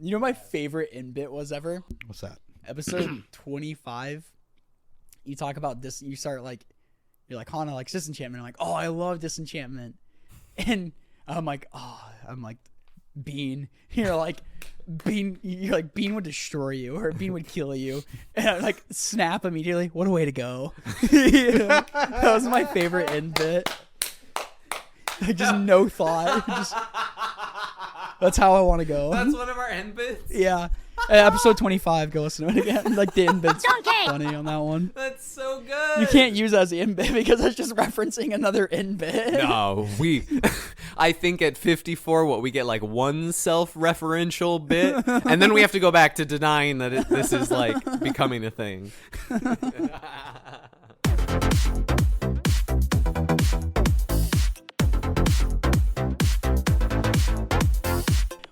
You know my favorite in bit was ever? What's that? Episode 25. You talk about this. You start like, you're like, Hana likes disenchantment. I'm like, oh, I love disenchantment. And I'm like, Bean. You're like, Bean would destroy you, or Bean would kill you. And I like snap immediately. What a way to go. That was my favorite end bit. Like, just no thought. That's how I want to go. That's one of our end bits? Yeah. Episode 25, go listen to it again. Like, the end bit's funny on that one. That's so good. You can't use that as the end bit because that's just referencing another end bit. No, I think at 54, we get like one self-referential bit, and then we have to go back to denying that this is like becoming a thing.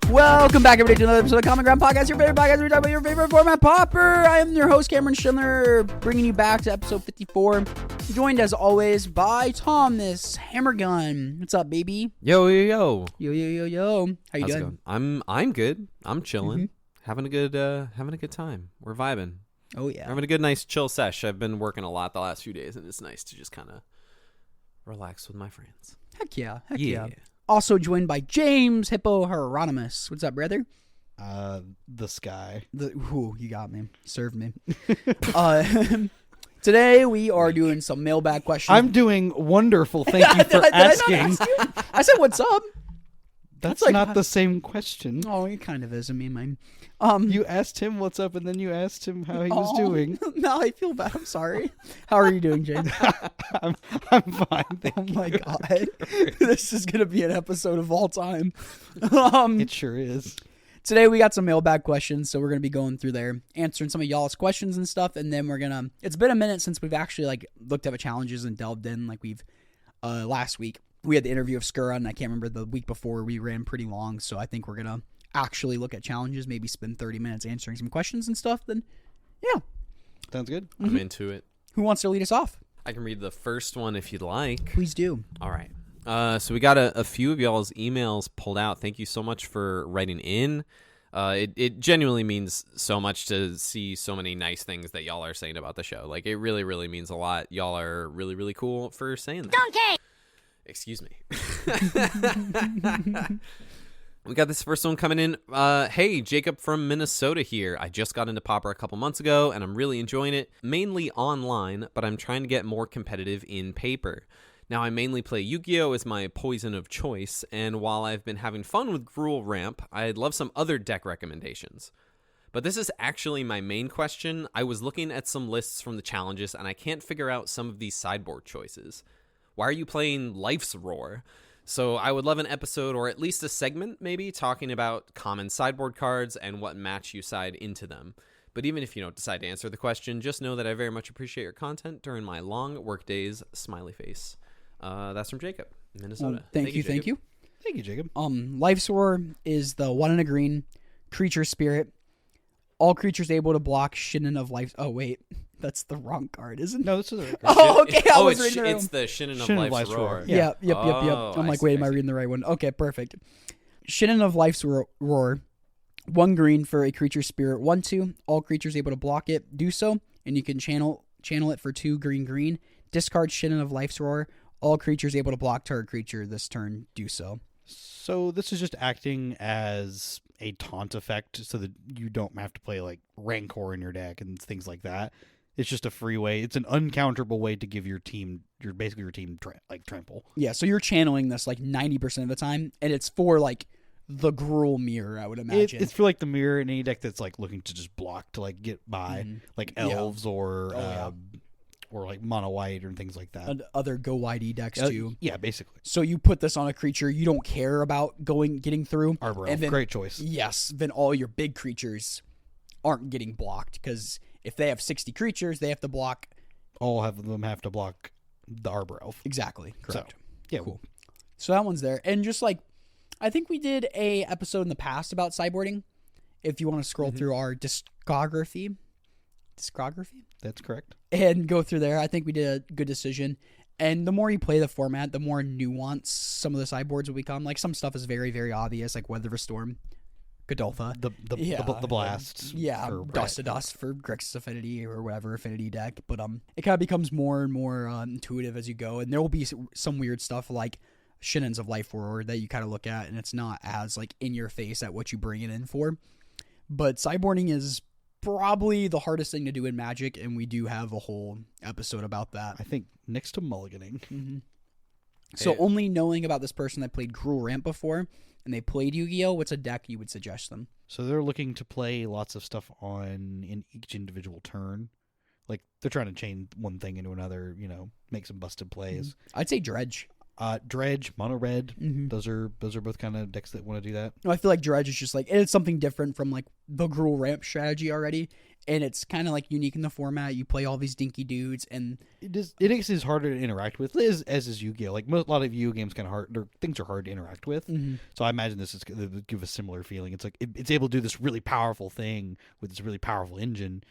Welcome back, everybody, to another episode of Common Ground Podcast, your favorite podcast where we talk about your favorite format, Pauper. I am your host, Cameron Schindler, bringing you back to episode 54. Joined, as always, by Thomas Hammergun. What's up, baby? Yo, yo, yo. Yo, yo, yo, yo. How you How's it doing? going? I'm good. I'm chilling. Having a good time. We're vibing. Oh, yeah. We're having a good, nice, chill sesh. I've been working a lot the last few days, and it's nice to just kind of relax with my friends. Heck yeah. Also joined by James Hippo Hieronymus. What's up, brother? The sky. You got me. Served me. Today we are doing some mailbag questions. I'm doing wonderful. Thank you for asking. I said, "What's up?" That's like, not the same question. Oh, it kind of is. I mean, mine. You asked him what's up, and then you asked him how he was doing. No, I feel bad. I'm sorry. How are you doing, James? I'm fine. Oh my god, this is gonna be an episode of all time. It sure is. Today we got some mailbag questions, so we're gonna be going through there, answering some of y'all's questions and stuff, and then we're gonna. It's been a minute since we've actually like looked at the challenges and delved in. Like we've last week we had the interview of Skura, and I can't remember the week before we ran pretty long, so I think we're gonna actually look at challenges, maybe spend 30 minutes answering some questions and stuff. Then, yeah, sounds good. I'm into it. Who wants to lead us off? I can read the first one if you'd like. Please do. All right. So we got a few of y'all's emails pulled out. Thank you so much for writing in. It genuinely means so much to see so many nice things that y'all are saying about the show. Like, it really, really means a lot. Y'all are really, really cool for saying that. Donkey! Excuse me. We got this first one coming in. Hey, Jacob from Minnesota here. I just got into Pauper a couple months ago, and I'm really enjoying it. Mainly online, but I'm trying to get more competitive in paper. Now, I mainly play Yu-Gi-Oh! As my poison of choice, and while I've been having fun with Gruul Ramp, I'd love some other deck recommendations. But this is actually my main question. I was looking at some lists from the challenges, and I can't figure out some of these sideboard choices. Why are you playing Life's Roar? So I would love an episode, or at least a segment maybe, talking about common sideboard cards and what match you side into them. But even if you don't decide to answer the question, just know that I very much appreciate your content during my long work days. Smiley face. That's from Jacob, Minnesota. Thank you. Thank you, Jacob. Life's Roar is the 1 and a green creature spirit. All creatures able to block Shinnin of Life. Oh wait, that's the wrong card, isn't it? No, this is the right card. Oh, okay. It's the Shinnin of Life's Roar. Yeah. Yep. I'm like, wait, am I reading the right one? Okay, perfect. Shinnin of Life's Roar. 1 green for a creature spirit. 1/2. All creatures able to block it do so, and you can channel it for 2 green. Discard Shinnin of Life's Roar. All creatures able to block target creature this turn do so. So this is just acting as a taunt effect, so that you don't have to play like Rancor in your deck and things like that. It's just a free way. It's an uncounterable way to give your team trample. Yeah, so you're channeling this like 90% of the time, and it's for like the Gruul mirror, I would imagine. It's for like the mirror in any deck that's like looking to just block to like get by, like elves or like mono white or things like that. And other go YD decks too. Yeah, basically. So you put this on a creature you don't care about getting through. Arbor Elf, great choice. Yes, then all your big creatures aren't getting blocked, because if they have 60 creatures, they have to block. All of them have to block the Arbor Elf. Exactly. Correct. So, yeah, cool. So that one's there. And just like, I think we did a episode in the past about sideboarding. If you want to scroll through our discography. That's correct. And go through there. I think we did a good decision. And the more you play the format, the more nuanced some of the sideboards will become. Like, some stuff is very, very obvious, like Weather of a Storm. Godolpha. The blast. Yeah, for- Dust to Dust for Grixis Affinity or whatever affinity deck. But it kind of becomes more and more intuitive as you go, and there will be some weird stuff like Shenan's of Life Forward that you kind of look at, and it's not as like in your face at what you bring it in for. But sideboarding is probably the hardest thing to do in Magic, and we do have a whole episode about that. I think next to mulliganing. Mm-hmm. So only knowing about this person that played Gruul Ramp before, and they played Yu-Gi-Oh, what's a deck you would suggest them? So they're looking to play lots of stuff in each individual turn. Like they're trying to chain one thing into another, make some busted plays. I'd say Dredge. Dredge, mono red. Those are both kind of decks that want to do that. No, I feel like Dredge is just like, it's something different from like the Gruul Ramp strategy already, and it's kind of like unique in the format. You play all these dinky dudes, and It is harder to interact with, as is Yu-Gi-Oh. Like a lot of Yu-Gi-Oh games, kind of hard. Things are hard to interact with. So I imagine this is going to give a similar feeling. It's like it's able to do this really powerful thing with this really powerful engine.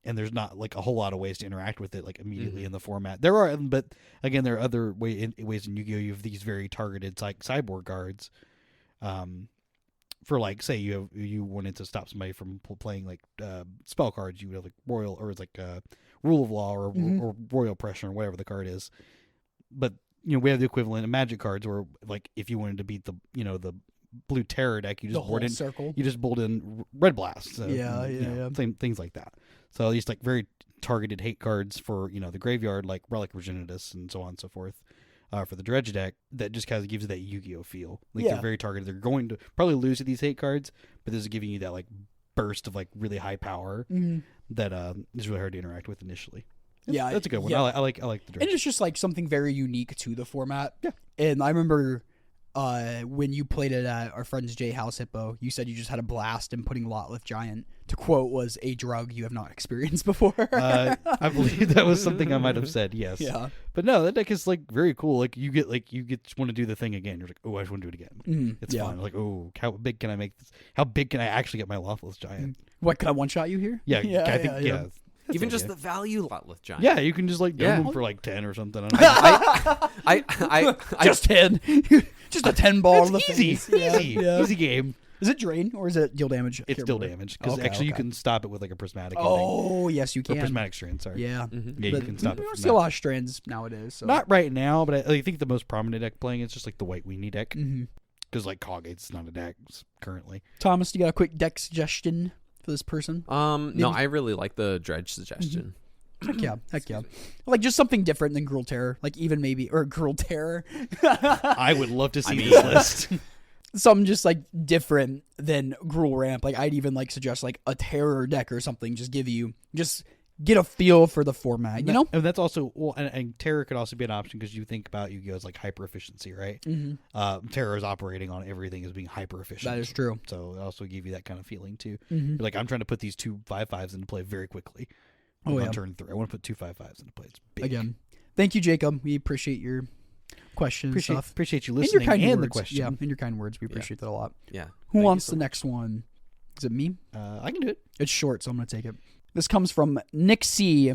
And there's not like a whole lot of ways to interact with it like immediately in the format. There are, but again, there are other ways in Yu-Gi-Oh. You have these very targeted cyborg cards. For like, say you wanted to stop somebody from playing like spell cards, you would have like royal or it's like rule of law or royal pressure or whatever the card is. But we have the equivalent of Magic cards, where like if you wanted to beat the the blue terror deck, you just board in circle. You just board in red blast. So, Yeah. Same things like that. So these like very targeted hate cards for the graveyard, like Relic Virginitas and so on and so forth. For the Dredge deck, that just kind of gives you that Yu-Gi-Oh feel. Like they're very targeted. They're going to probably lose to these hate cards, but this is giving you that like burst of like really high power that is really hard to interact with initially. That's a good one. Yeah. I like the Dredge. And it's just like something very unique to the format. Yeah. And I remember when you played it at our friend's J House Hippo, you said you just had a blast, and putting Lotleth Giant, to quote, was a drug you have not experienced before. I believe that was something I might have said. Yes. Yeah. But no, that deck is like very cool. Like you get to want to do the thing again. You're like, oh, I just want to do it again. It's fun. Like, oh, how big can I make this? How big can I actually get my Lotleth Giant? What, can I one shot you here? Yeah. I think yeah. Even just the value Lotleth Giant. Yeah, you can just like dump them for like 10 or something. I just 10. Just a 10 ball. It's easy game. Is it drain or is it deal damage? It's still damage because you can stop it with like a prismatic. Oh, yes, you or can. prismatic strand. Sorry. Yeah. Yeah, you can stop it. You don't see a lot of strands nowadays. So. Not right now, but I think the most prominent deck playing is just like the White Weenie deck. Because like Coggate's not a deck currently. Thomas, do you got a quick deck suggestion for this person? No, I really like the Dredge suggestion. Heck yeah. Like just something different than Gruul Terror. Like even maybe, or Gruul Terror. I would love to see this list. Something just like different than Gruul Ramp. Like I'd even like suggest like a Terror deck or something. Just get a feel for the format, And that's also, and Terror could also be an option because you think about Yu-Gi-Oh as like hyper efficiency, right? Terror is operating on everything as being hyper efficient. That is true. So it also give you that kind of feeling too. You're like, I'm trying to put these 2 5/5s into play very quickly. On turn 3, I want to put 2 5/5s into play. It's big. Again, thank you, Jacob. We appreciate your questions. Appreciate you listening and the question. Yeah, and your kind words. We appreciate that a lot. Yeah. Who wants the next one? Is it me? I can do it. It's short, so I'm going to take it. This comes from Nick C.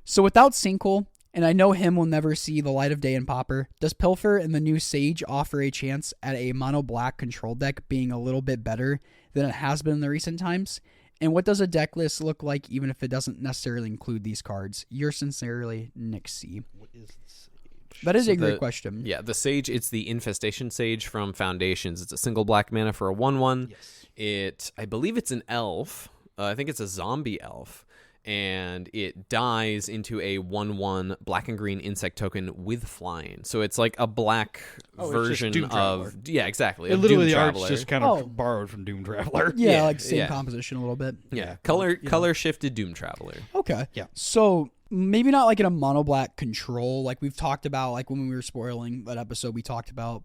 So without Sinkle, and I know him will never see the light of day in Pauper, does Pilfer and the new Sage offer a chance at a mono black control deck being a little bit better than it has been in the recent times? And what does a deck list look like even if it doesn't necessarily include these cards? Yours sincerely, Nick C. What is the Sage? That is a great question. Yeah, the Sage, it's the Infestation Sage from Foundations. It's a single black mana for a 1/1. Yes. I believe it's an elf. I think it's a zombie elf. And it dies into a 1/1 black and green insect token with flying. So it's like a black version Doom Traveler. of... Yeah, exactly. Literally Doom the Traveler. art's just kind of borrowed from Doom Traveler. Yeah, like same composition a little bit. Yeah, color shifted Doom Traveler. Okay. Yeah. So maybe not like in a mono black control. Like we've talked about, like when we were spoiling that episode, we talked about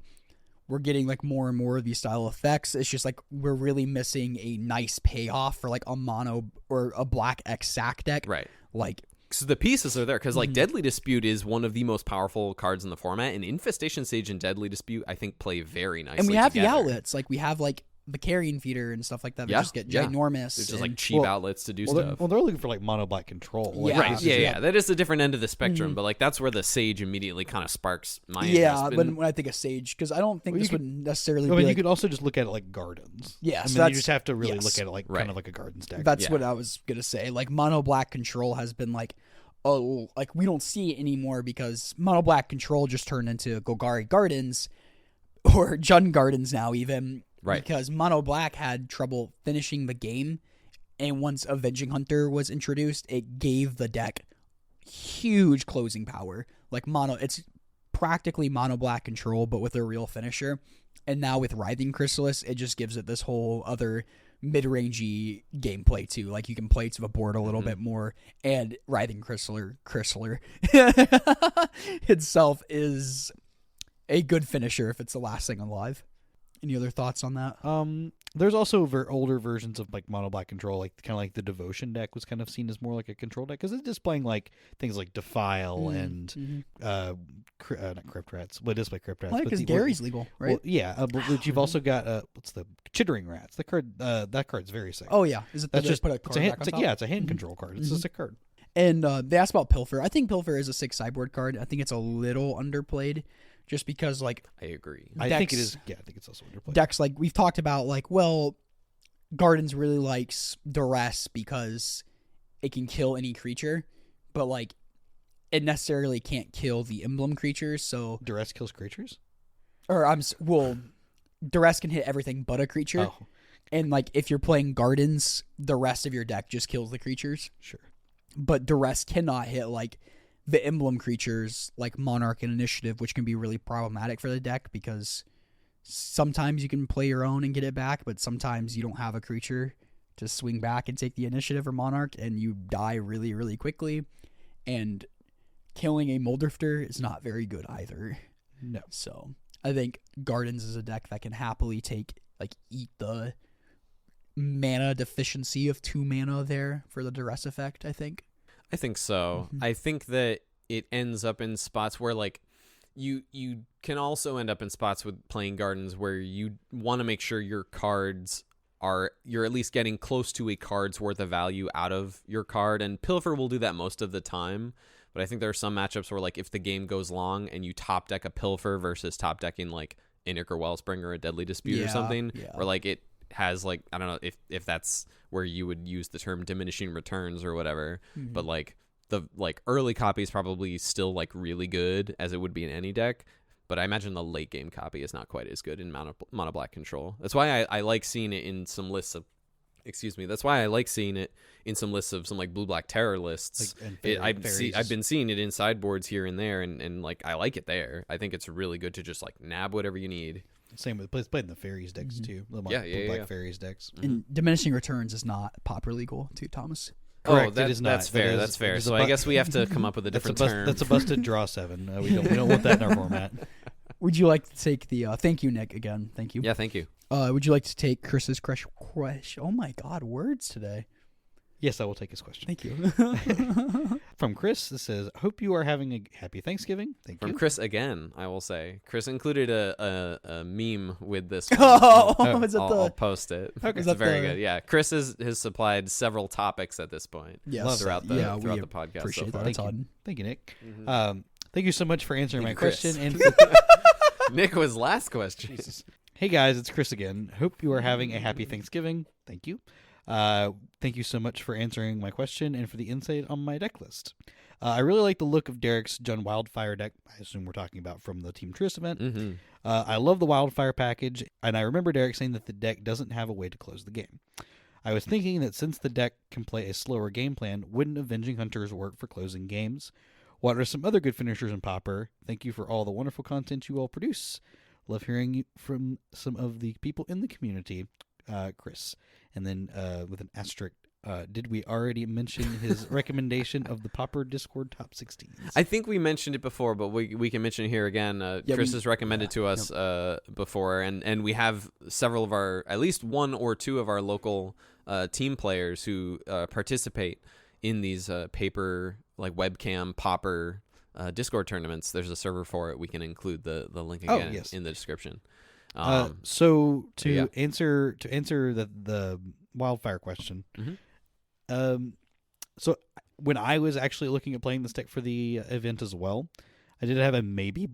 we're getting like more and more of these style effects. It's just like we're really missing a nice payoff for like a mono or a black X sack deck. Right. Like, so the pieces are there because like Deadly Dispute is one of the most powerful cards in the format, and Infestation Sage and Deadly Dispute I think play very nicely. And we have together. the outlets. Like we have like the carrion feeder and stuff like that. They Yeah, just get yeah. ginormous. There's just and- like cheap outlets to do stuff. They're looking for like mono black control. Like, Yeah. Right. this is- Yeah. That is the different end of the spectrum, Mhm. but like that's where the Sage immediately kind of sparks my yeah, interest. but when I think of Sage, because I don't think Well, you this would necessarily I be mean, you like, could also just look at it like gardens. Yeah, I so mean, that's- you just have to really yes. look at it like Right. kind of like a garden stack. that's Yeah. what I was gonna say. Like mono black control has been like, oh, like we don't see it anymore because mono black control just turned into Golgari Gardens or Jund Gardens now even. Right. Because mono black had trouble finishing the game, and once Avenging Hunter was introduced, it gave the deck huge closing power. Like it's practically mono black control, but with a real finisher. And now with Writhing Chrysalis, it just gives it this whole other mid-rangey gameplay too. Like you can play to the board a little bit more, and Writhing Chrysalis itself is a good finisher if it's the last thing alive. Any other thoughts on that? There's also older versions of like mono black control, like kind of like the Devotion deck was kind of seen as more like a control deck because it's just playing like things like Defile and not Crypt Rats. Well, it is by Crypt Rats. Well, because Gary's legal, right? Well, yeah, but you've also got what's the Chittering Rats? The card that card's very sick. Oh yeah, is it? That's They just put a it's card a hand, back on it's a- top? yeah, it's a hand control card. It's a sick card. And they asked about Pilfer. I think Pilfer is a sick sideboard card. I think it's a little underplayed, just because like I agree. I think it Decks- is. Yeah, I think it's also underplayed. decks like we've talked about, like, well, Gardens really likes Duress because it can kill any creature, but like it necessarily can't kill the emblem creatures. So Duress kills creatures. Duress can hit everything but a creature. Oh, And like if you're playing Gardens, the rest of your deck just kills the creatures. sure. But Duress cannot hit like the emblem creatures like Monarch and Initiative, which can be really problematic for the deck because sometimes you can play your own and get it back, but sometimes you don't have a creature to swing back and take the initiative or Monarch, and you die really, really quickly. And killing a Moldrifter is not very good either. No. So I think Gardens is a deck that can happily eat the mana deficiency of 2 mana there for the Duress effect, I think. I think so. Mhm. I think that it ends up in spots where like you can also end up in spots with playing Gardens where you want to make sure your cards you're at least getting close to a card's worth of value out of your card, and Pilfer will do that most of the time. But I think there are some matchups where like if the game goes long and you top deck a Pilfer versus top decking like an Ichor Wellspring or a Deadly Dispute or Yeah, something, yeah. or like it has like I don't know if that's where you would use the term diminishing returns or whatever, but like the like early copy is probably still like really good as it would be in any deck, but I imagine the late game copy is not quite as good in mono black control. That's why I like seeing it in some lists of that's why I like seeing it in some lists of some like blue black terror lists. Like, I've been seeing it in sideboards here and there, and like I like it there. I think it's really good to just like nab whatever you need. Same with it's played in the fairies decks too. The Yeah, black yeah. fairies decks. And diminishing returns is not Pauper legal too, Thomas. Correct, Oh, it is not. that's fair. It is- That's fair. it is a So I guess we have to come up with a different term. That's a busted draw 7. We don't want that in our format. Would you like to take the thank you, Nick, again? Thank you. Yeah, thank you. Would you like to take Chris's crush? Oh my God, words today. Yes, I will take his question. Thank you. From Chris, this says, "Hope you are having a happy Thanksgiving." Thank From you. Chris again, I will say. Chris included a meme with this one. Oh, is it I'll the? post it. Okay. It's Is that very the- good. Yeah, Chris has supplied several topics at this point Yes. throughout the Yeah, throughout we the podcast. appreciate so that far. a ton. Thank you, Nick. Mhm. Thank you so much for answering Thank my you, Chris. question. And Nick was last question. hey guys, it's Chris again. Hope you are having a happy Thanksgiving. Thank you. Thank you so much for answering my question and for the insight on my deck list. I really like the look of Derek's Jund Wildfire deck. I assume we're talking about from the Team Triss event. Mm-hmm. I love the Wildfire package, and I remember Derek saying that the deck doesn't have a way to close the game. I was thinking that since the deck can play a slower game plan, wouldn't Avenging Hunters work for closing games? What are some other good finishers in Pauper? Thank you for all the wonderful content you all produce. Love hearing from some of the people in the community, Chris. And then with an asterisk, did we already mention his recommendation of the Pauper Discord top 16s? I think we mentioned it before, but we can mention it here again. Chris has recommended to us before, and we have several of our, at least one or two of our local team players who participate in these paper, like webcam Pauper Discord tournaments. There's a server for it. We can include the link again yes. in the description. So to yeah. answer the wildfire question, so when I was actually looking at playing this deck for the event as well, I did have a maybe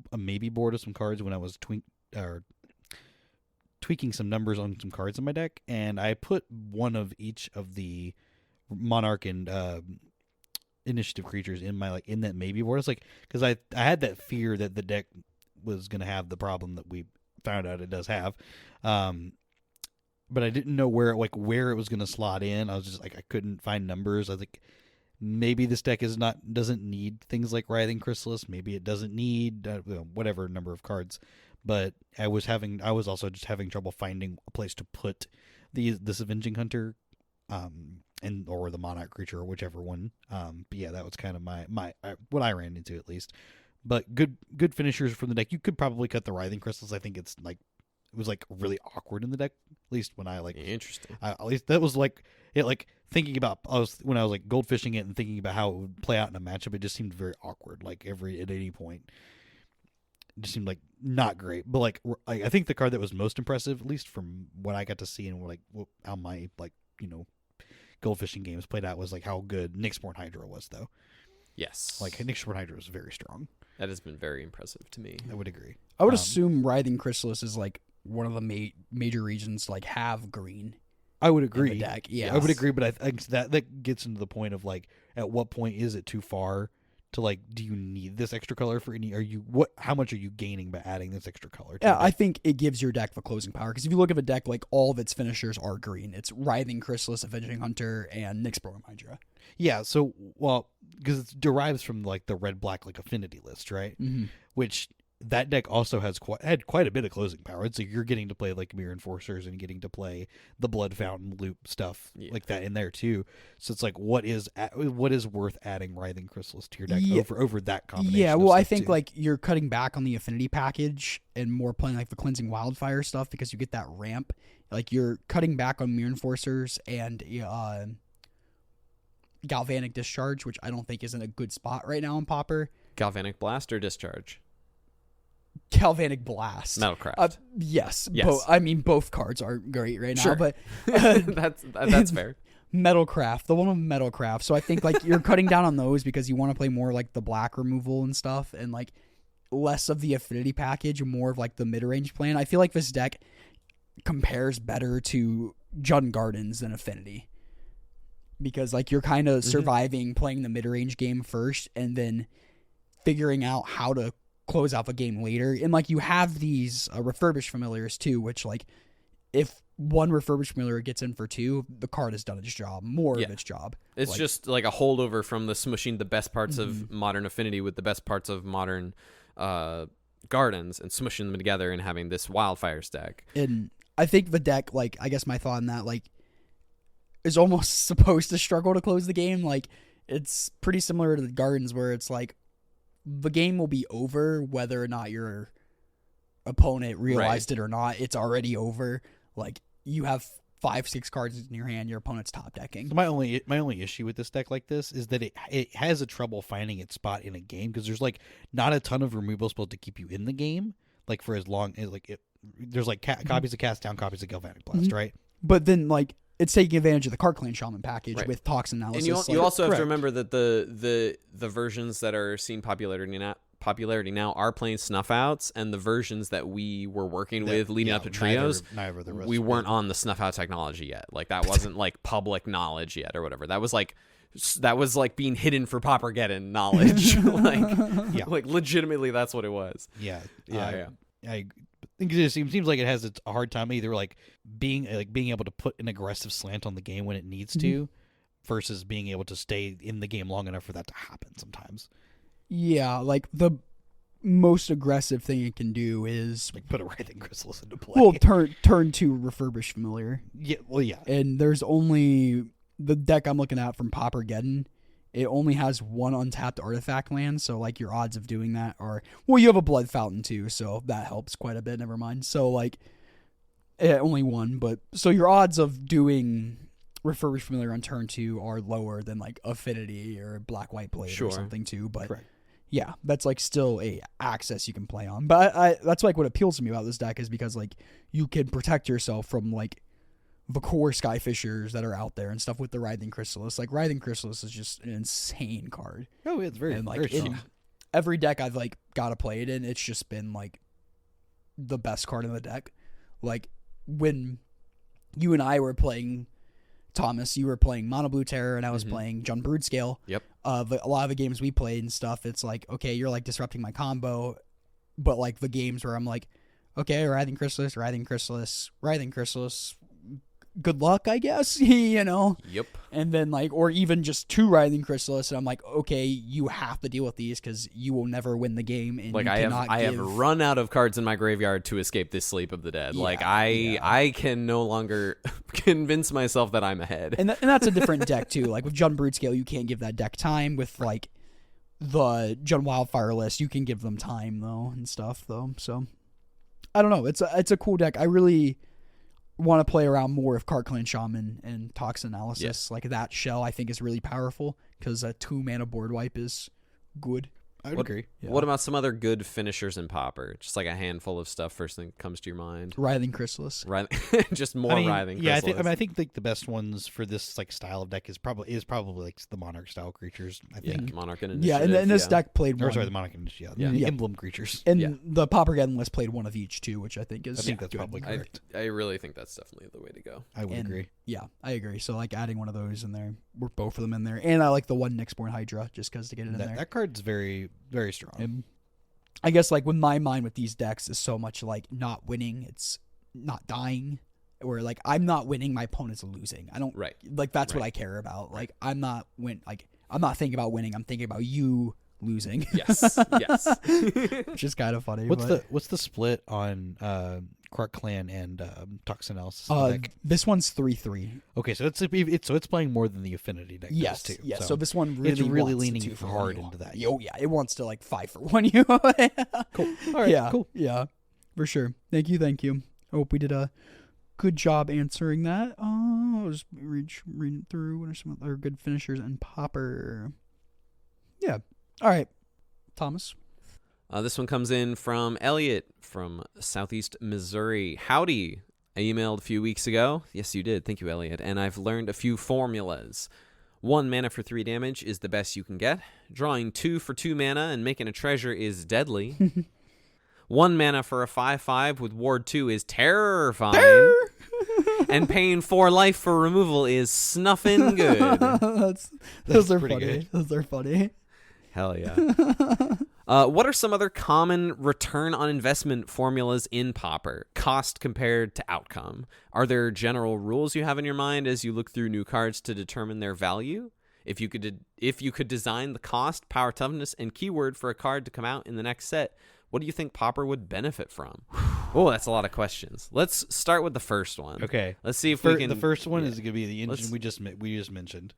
board of some cards when I was tweaking some numbers on some cards in my deck, and I put one of each of the Monarch and initiative creatures in my in that maybe board. It's like because I had that fear that the deck was going to have the problem that we found out it does have, but I didn't know where it was going to slot in. I was just like I couldn't find numbers. I was like maybe this deck doesn't need things like Writhing Chrysalis. Maybe it doesn't need whatever number of cards. But I was also just having trouble finding a place to put this Avenging Hunter, or the Monarch creature or whichever one. But yeah, that was kind of my what I ran into at least. But good finishers from the deck. You could probably cut the Writhing Crystals. I think it was really awkward in the deck. At least when I interesting. At least that was thinking about when I was goldfishing it and thinking about how it would play out in a matchup. It just seemed very awkward. At any point, it just seemed not great. But I think the card that was most impressive, at least from what I got to see and how my goldfishing games played out, was how good Nyxborn Hydra was, though. Yes, Nyxborn Hydra was very strong. That has been very impressive to me. I would agree. I would assume Writhing Chrysalis is one of the major regions to have green. I would agree. In the deck. Yes. I would agree, but I think that gets into the point of at what point is it too far to do you need this extra color for any? How much are you gaining by adding this extra color? Yeah, I think it gives your deck the closing power, because if you look at a deck, all of its finishers are green. It's Writhing Chrysalis, Avenging Hunter, and Nyxborn Hydra. Yeah, so because it derives from the red black affinity list, right? Mm-hmm. Which that deck also had quite a bit of closing power. So you're getting to play Mirror Enforcers and getting to play the Blood Fountain loop stuff like that in there too. So it's what is worth adding Writhing Chrysalis to your deck over that combination? Yeah, well, I think you're cutting back on the affinity package and more playing the Cleansing Wildfire stuff, because you get that ramp. You're cutting back on Mirror Enforcers and Galvanic Discharge, which I don't think is in a good spot right now in Pauper. Galvanic Blast or Discharge? Galvanic Blast. Metalcraft. Yes. Yes. Both cards are great right now, sure. But that's fair. Metalcraft, the one with Metalcraft. So I think you're cutting down on those because you want to play more the black removal and stuff, and less of the affinity package and more of the mid-range plan. I feel this deck compares better to Jund Gardens than affinity, because you're kind of surviving playing the mid-range game first and then figuring out how to close out the game later. And you have these refurbished familiars too, which if one refurbished familiar gets in for two, the card has done its job, of its job. It's just a holdover from the smushing the best parts of modern affinity with the best parts of modern gardens and smushing them together and having this wildfire stack. And I think the deck, I guess my thought on that, is almost supposed to struggle to close the game. It's pretty similar to the gardens, where it's the game will be over whether or not your opponent realized it or not. It's already over. You have 5-6 cards in your hand, your opponent's top decking. So my only issue with this deck is that it has a trouble finding its spot in a game, because there's not a ton of removal spells to keep you in the game for as long as there's copies of Cast Down, copies of Galvanic Blast, right? But then it's taking advantage of the Card Clan Shaman package with Toxin Analysis. And you also have to remember that the versions that are seeing popularity now are playing snuff outs, and the versions that we were working with leading up to trios, we weren't on the snuff out technology yet. That wasn't public knowledge yet or whatever. That was being hidden for Paupergeddon knowledge. Legitimately, that's what it was. Yeah. I think it seems like it has a hard time either being able to put an aggressive slant on the game when it needs to, versus being able to stay in the game long enough for that to happen sometimes. Yeah, the most aggressive thing it can do is put a Writhing Chrysalis into play. Well, turn to refurbished familiar. Yeah, well, yeah. And there's only the deck I'm looking at from Paupergeddon. It only has one untapped artifact land, so your odds of doing that are, well, you have a Blood Fountain too, so that helps quite a bit. Never mind. So only one, but so your odds of doing refurbished familiar on turn 2 are lower than affinity or black white blade or something too. But correct. yeah, that's like still a access you can play on. But I that's like what appeals to me about this deck is because like you can protect yourself from like the core Skyfishers that are out there and stuff with the Writhing Chrysalis. Like Writhing Chrysalis is just an insane card. Oh, it's very, And like very strong. every deck I've like got to play it in, it's just been like the best card in the deck. Like when you and I were playing, Thomas, you were playing Mono Blue Terror and I was playing Jund Broadscale. Yep. A lot of the games we played and stuff, it's like, okay, you're like disrupting my combo, but like the games where I'm like, okay, Writhing Chrysalis, Writhing Chrysalis, Writhing Chrysalis, good luck, I guess, you know? Yep. And then like, or even just 2 Writhing Chrysalis, and I'm like, okay, you have to deal with these because you will never win the game. And Like you I have run out of cards in my graveyard to escape this sleep of the dead. Yeah, like I can no longer convince myself that I'm ahead. And that's a different deck too. Like with Jund Broadscale, you can't give that deck time. With like the Jund Wildfire list, you can give them time though and stuff though. So I don't know. It's a cool deck. I really want to play around more with Cart Clan Shaman and Toxin Analysis. Like that shell I think is really powerful because a 2-mana board wipe is good. I would agree. Yeah. What about some other good finishers in Pauper? Just like a handful of stuff first thing that comes to your mind. Writhing Chrysalis. Just more writhing. Yeah, Chrysalis. I think like the best ones for this like style of deck is probably like the Monarch style creatures. I Yeah, think. Monarch and Yeah, Initiative. and this deck played Or one. sorry, the Monarch and the Yeah. emblem creatures. And Yeah. the Paupergeddon list played one of each too, which I think is I think that's good. probably correct. I really think that's definitely the way to go. I would And- agree. Yeah, I agree. So like adding one of those in there, we're both of them in there, and I like the one Nyxborn Hydra just because to get it in there. That card's very, very strong. And I guess like with my mind with these decks is so much like not winning, it's not dying, or like I'm not winning, my opponent's losing. I don't Right. like that's what Right. I care about. Like I'm not thinking about winning. I'm thinking about you losing. Yes. Yes. Which is kind of funny. What's the split on Krark Clan and Toxin Analysis deck? This one's 3/3. Okay, so it's playing more than the Affinity deck Yes, does too. yes. So this one really it's really wants leaning to 2-for-1 hard you. into that. Oh yeah, it wants to like 5-for-1 you. Cool. All right. Yeah, Cool. yeah, for sure. Thank you. I hope we did a good job answering that. I'll just reading through what are some other good finishers and Pauper. Yeah. All right, Thomas. This one comes in from Elliot from Southeast Missouri. Howdy. I emailed a few weeks ago. Yes, you did. Thank you, Elliot. And I've learned a few formulas. 1 mana for 3 damage is the best you can get. Drawing 2 for 2 mana and making a treasure is deadly. 1 mana for a 5/5 with Ward 2 is terrifying. And paying 4 life for removal is snuffing good. Those are pretty funny. good. Those are funny. Hell yeah. What are some other common return on investment formulas in Pauper? Cost compared to outcome. Are there general rules you have in your mind as you look through new cards to determine their value? If you could design the cost, power, toughness, and keyword for a card to come out in the next set, what do you think Pauper would benefit from? Oh, that's a lot of questions. Let's start with the first one. Okay. Let's see if we can. The first one yeah. is going to be the engine Let's- we just mentioned.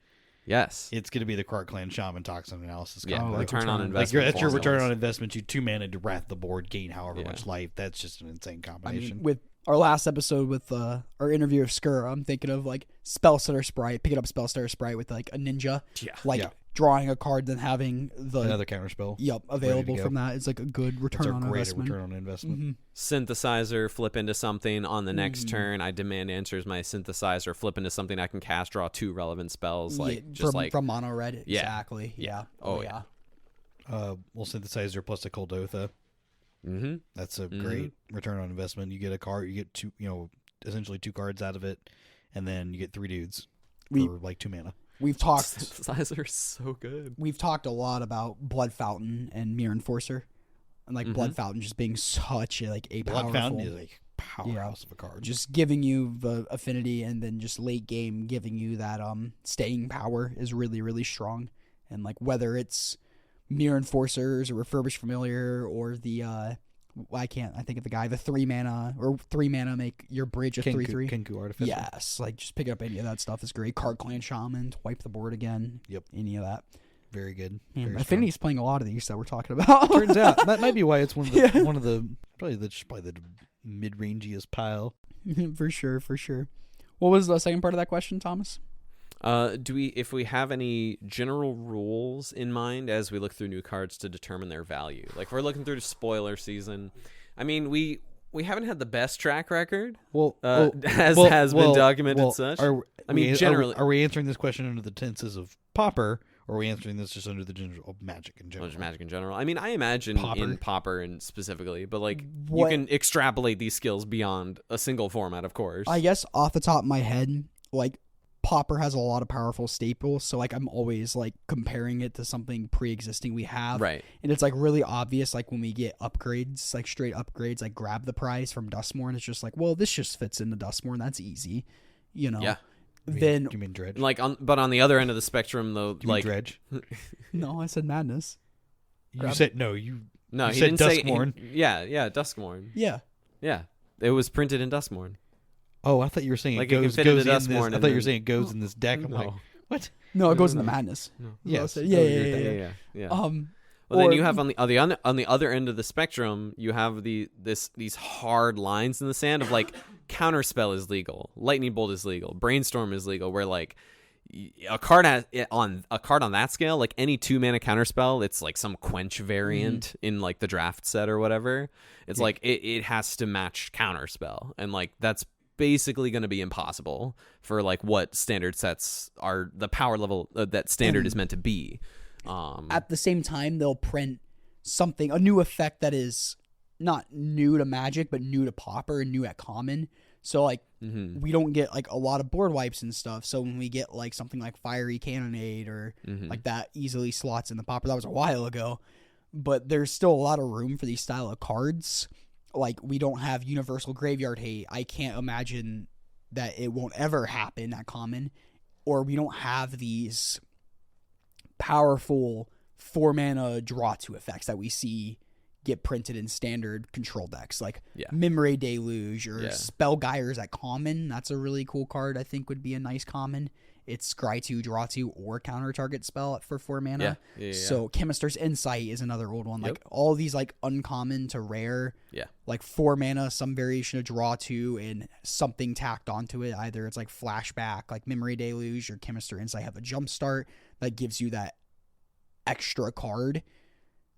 Yes. It's going to be the Krark Clan Shaman Toxin Analysis. Yeah. combo. Return on return- investment. That's your return formulas. on investment. You 2 mana to wrath the board, gain however Yeah. much life. That's just an insane I combination. mean, with our last episode with our interview of Skur, I'm thinking of like Spellstutter Sprite, picking up Spellstutter Sprite with like a ninja, Yeah. like Yeah. drawing a card, then having the Another counter spell. available go. from that. It's like a good It's return a on great investment. return on investment. Mhm. Synthesizer, flip into something on the next turn. I demand answers my synthesizer, flip into something I can cast, draw 2 relevant spells. Like Yeah, just from mono red, Yeah. exactly. Yeah. Oh, yeah. We'll synthesizer plus a Koldotha. Mm-hmm. That's a great return on investment. You get a card, you get 2, essentially 2 cards out of it, and then you get 3 dudes for like 2 mana. We've talked. Synthesizer is so good. We've talked a lot about Blood Fountain and Mirror Enforcer, and like Blood Fountain just being such a Blood powerful. Fountain is a powerhouse of a card. Just giving you the affinity, and then just late game giving you that staying power is really, really strong. And like whether it's Mirror Enforcers or Refurbished Familiar or the I think of the guy, the 3 mana or 3 mana make your bridge a 3/3. Kenku Artificer. Yes, like just picking up any of that stuff is great. Card Clan Shaman to wipe the board again. Yep. Any of that. Very good. Man, Very Affinity's playing a lot of these that we're talking about. strong. Turns out that might be why it's probably the mid-rangiest pile. For sure. What was the second part of that question, Thomas? If we have any general rules in mind as we look through new cards to determine their value? Like, if we're looking through spoiler season, I mean, we haven't had the best track record, as has been documented. Generally, are we answering this question under the tenses of Pauper, or are we answering this just under the general of Magic in general? Just Magic in general. I mean, I imagine in Pauper and specifically, but like you can extrapolate these skills beyond a single format, of course. I guess off the top of my head, like, Pauper has a lot of powerful staples, so like I'm always like comparing it to something pre-existing we have, right? And it's like really obvious, like when we get upgrades, like straight upgrades, like Grab the Prize from Duskmourn, it's just like, well, this just fits into Duskmourn, that's easy, you know. Yeah. Do you mean Dredge? But on the other end of the spectrum, though, do you mean Dredge? No, I said Madness. You said no. He said didn't Duskmourn. say. Yeah, Duskmourn. Yeah. It was printed in Duskmourn. Oh, I thought you were saying like it goes in this. I thought you were saying it goes in this deck. I'm like, what? No, it goes in the Madness. No. Yes. Yeah. Well, then you have on the other end of the spectrum, you have these hard lines in the sand of like Counterspell is legal, Lightning Bolt is legal, Brainstorm is legal, where like a card on that scale, like any 2-mana Counterspell, it's like some Quench variant in like the draft set or whatever. It's like it has to match Counterspell, and like that's basically going to be impossible for like what standard sets are the power level that standard is meant to be. At the same time, they'll print a new effect that is not new to Magic, but new to Pauper and new at Common. So like we don't get like a lot of board wipes and stuff. So when we get like something like Fiery Cannonade or like that easily slots in the Pauper, that was a while ago. But there's still a lot of room for these style of cards. Like, we don't have Universal Graveyard Hate. I can't imagine that it won't ever happen at Common. Or we don't have these powerful 4-mana draw 2 effects that we see get printed in standard control decks. Like Memory Deluge or Spell Gyres at Common. That's a really cool card I think would be a nice common. It's scry 2, draw 2, or counter target spell for 4 mana. So Chemister's Insight is another old one. Like all these like uncommon to rare. Like 4 mana, some variation of draw 2 and something tacked onto it. Either it's like flashback, like Memory Deluge or Chemister Insight have a jump start that gives you that extra card.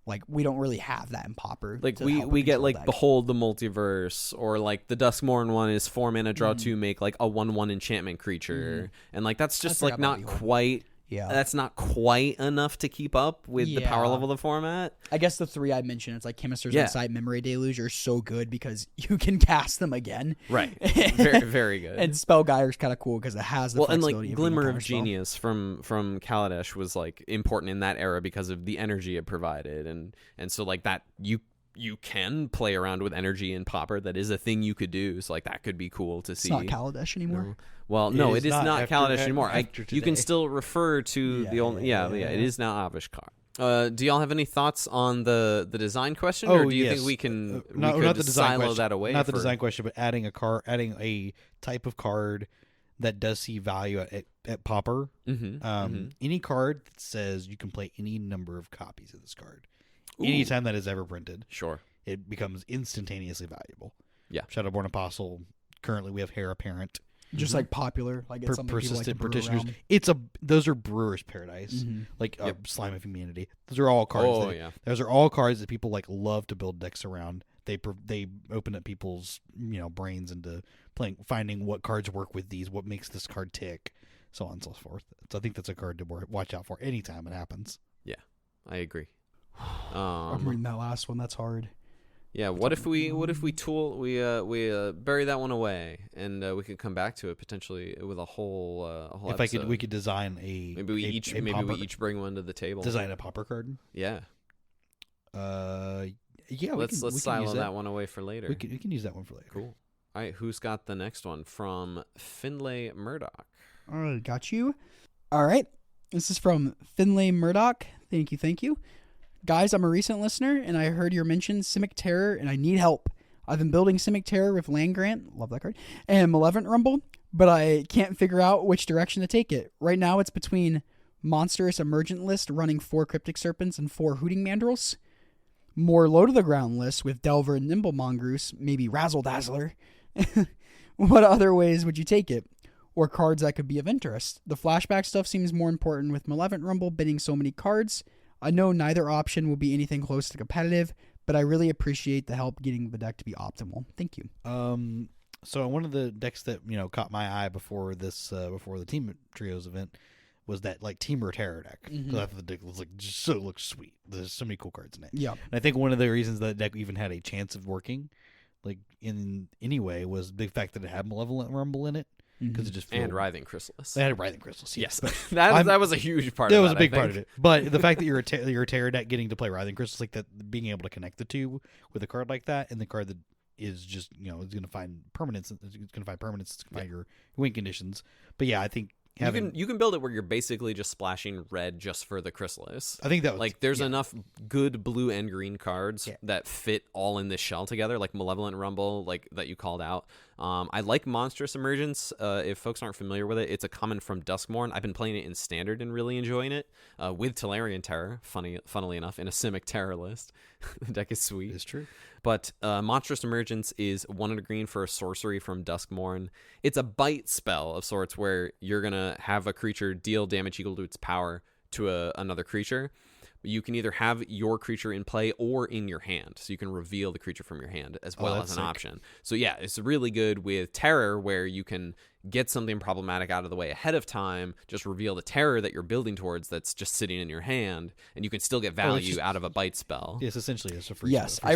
Like, we don't really have that in Pauper. Like, we get, like, Behold the Multiverse, or, like, the Duskmourn one is 4 mana, draw 2, make, like, a 1/1 enchantment creature. And, like, that's just, like, not quite... That's not quite enough to keep up with the power level of the format. I guess the 3 I mentioned, it's like Chemister's Insight, Memory Deluge are so good because you can cast them again. Right. Very, very good. And Spell Gyre's kind of cool because it has the flexibility. And like Glimmer of Genius from Kaladesh was like important in that era because of the energy it provided. And so like that you can play around with energy in Pauper. That is a thing you could do. So like that could be cool to see. It's not Kaladesh anymore. No. Well, no, it is not Kaladesh anymore. You can still refer to the old... Yeah, it is now Avishkar. Do y'all have any thoughts on the design question, or do you think we can not the design silo question, that away? Not the design question, but adding a type of card that does see value at Pauper. Any card that says you can play any number of copies of this card, anytime that is ever printed, it becomes instantaneously valuable. Shadowborn Apostle. Currently, we have Heir Apparent. Just like popular, like it's something persistent people like to brew petitioners. Those are Brewer's Paradise, like Slime of Humanity. Those are all cards. Those are all cards that people like love to build decks around. They open up people's brains into finding what cards work with these, what makes this card tick, so on and so forth. So I think that's a card to watch out for anytime it happens. Yeah, I agree. I'm reading that last one. That's hard. Yeah, what if we bury that one away and we could come back to it potentially with a whole episode. We could design maybe we each bring one to the table. Design a Pauper card. Yeah. Let's silo that one away for later. We can use that one for later. Cool. All right, who's got the next one from Findlay Murdoch? All right, got you. All right, this is from Findlay Murdoch. Thank you. Guys, I'm a recent listener, and I heard your mention Simic Terror, and I need help. I've been building Simic Terror with Land Grant, love that card, and Malevolent Rumble, but I can't figure out which direction to take it. Right now, it's between Monstrous Emergent list running 4 Cryptic Serpents and 4 Hooting Mandrills, more low-to-the-ground list with Delver and Nimble Mongoose, maybe Razzle Dazzler. What other ways would you take it? or cards that could be of interest. The flashback stuff seems more important with Malevolent Rumble bidding so many cards. I know neither option will be anything close to competitive, but I really appreciate the help getting the deck to be optimal. Thank you. So one of the decks that caught my eye before this before the Team Trios event was that like Teamer Terror deck. So I thought the deck was like looks sweet. There's so many cool cards in it. Yeah, and I think one of the reasons that deck even had a chance of working, like in any way, was the fact that it had Malevolent Rumble in it. Because it just and Writhing Chrysalis. They had Writhing Chrysalis. Yes, that was a huge part. That of was a big I part of it. But the fact that you're a terror deck getting to play Writhing Chrysalis, like that, being able to connect the two with a card like that, and the card that is just is going to find permanence. It's going to find permanence. It's going to find your win conditions. But yeah, I think you can build it where you're basically just splashing red just for the Chrysalis. I think that was, like there's enough good blue and green cards that fit all in this shell together, like Malevolent Rumble, like that you called out. I like Monstrous Emergence. If folks aren't familiar with it, it's a common from Duskmourn. I've been playing it in Standard and really enjoying it with Tolarian Terror, funnily enough, in a Simic Terror list. The deck is sweet. It's true. But Monstrous Emergence is 1 green for a sorcery from Duskmourn. It's a bite spell of sorts where you're going to have a creature deal damage equal to its power to another creature. You can either have your creature in play or in your hand. So you can reveal the creature from your hand as well as an option. So yeah, it's really good with Terror where you can get something problematic out of the way ahead of time, just reveal the terror that you're building towards that's just sitting in your hand, and you can still get value out of a bite spell. Yes, essentially it's a free Yes, spell, I